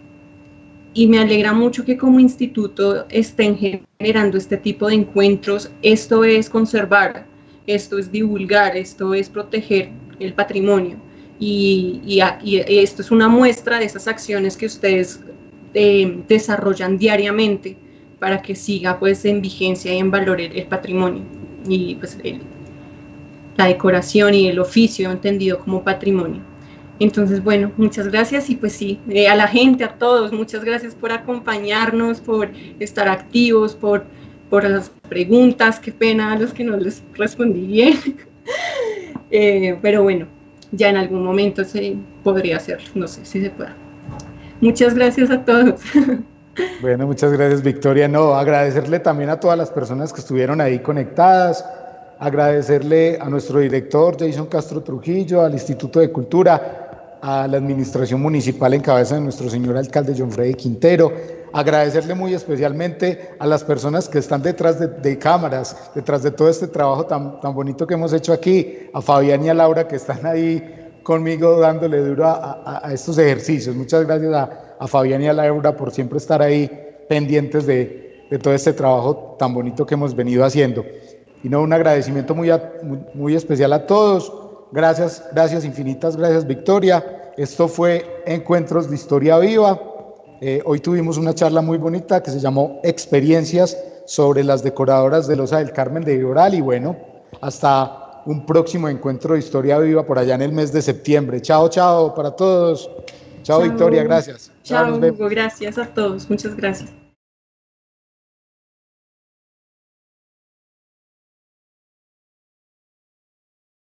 me alegra mucho que como instituto estén generando este tipo de encuentros. Esto es conservar, esto es divulgar, esto es proteger el patrimonio y esto es una muestra de esas acciones que ustedes desarrollan diariamente para que siga pues en vigencia y en valor el patrimonio y pues la decoración y el oficio entendido como patrimonio. Entonces, bueno, muchas gracias y pues sí, a la gente, a todos, muchas gracias por acompañarnos, por estar activos, por las preguntas, qué pena a los que no les respondí bien, pero bueno, ya en algún momento se podría hacer, no sé si se pueda. Muchas gracias a todos. Bueno, muchas gracias, Victoria. No, agradecerle también a todas las personas que estuvieron ahí conectadas, agradecerle a nuestro director Jason Castro Trujillo, al Instituto de Cultura, a la administración municipal en cabeza de nuestro señor alcalde John Freddy Quintero, agradecerle muy especialmente a las personas que están detrás de cámaras, detrás de todo este trabajo tan bonito que hemos hecho aquí, a Fabián y a Laura que están ahí conmigo dándole duro a estos ejercicios. Muchas gracias a Fabián y a Laura por siempre estar ahí pendientes de todo este trabajo tan bonito que hemos venido haciendo. Y no, un agradecimiento muy especial a todos. Gracias, infinitas gracias, Victoria. Esto fue Encuentros de Historia Viva. Hoy tuvimos una charla muy bonita que se llamó Experiencias sobre las decoradoras de Losa del Carmen de Viboral. Y bueno, hasta un próximo encuentro de Historia Viva por allá en el mes de septiembre. Chao, chao para todos. Chao, Victoria, gracias. Chao, Hugo, gracias a todos. Muchas gracias.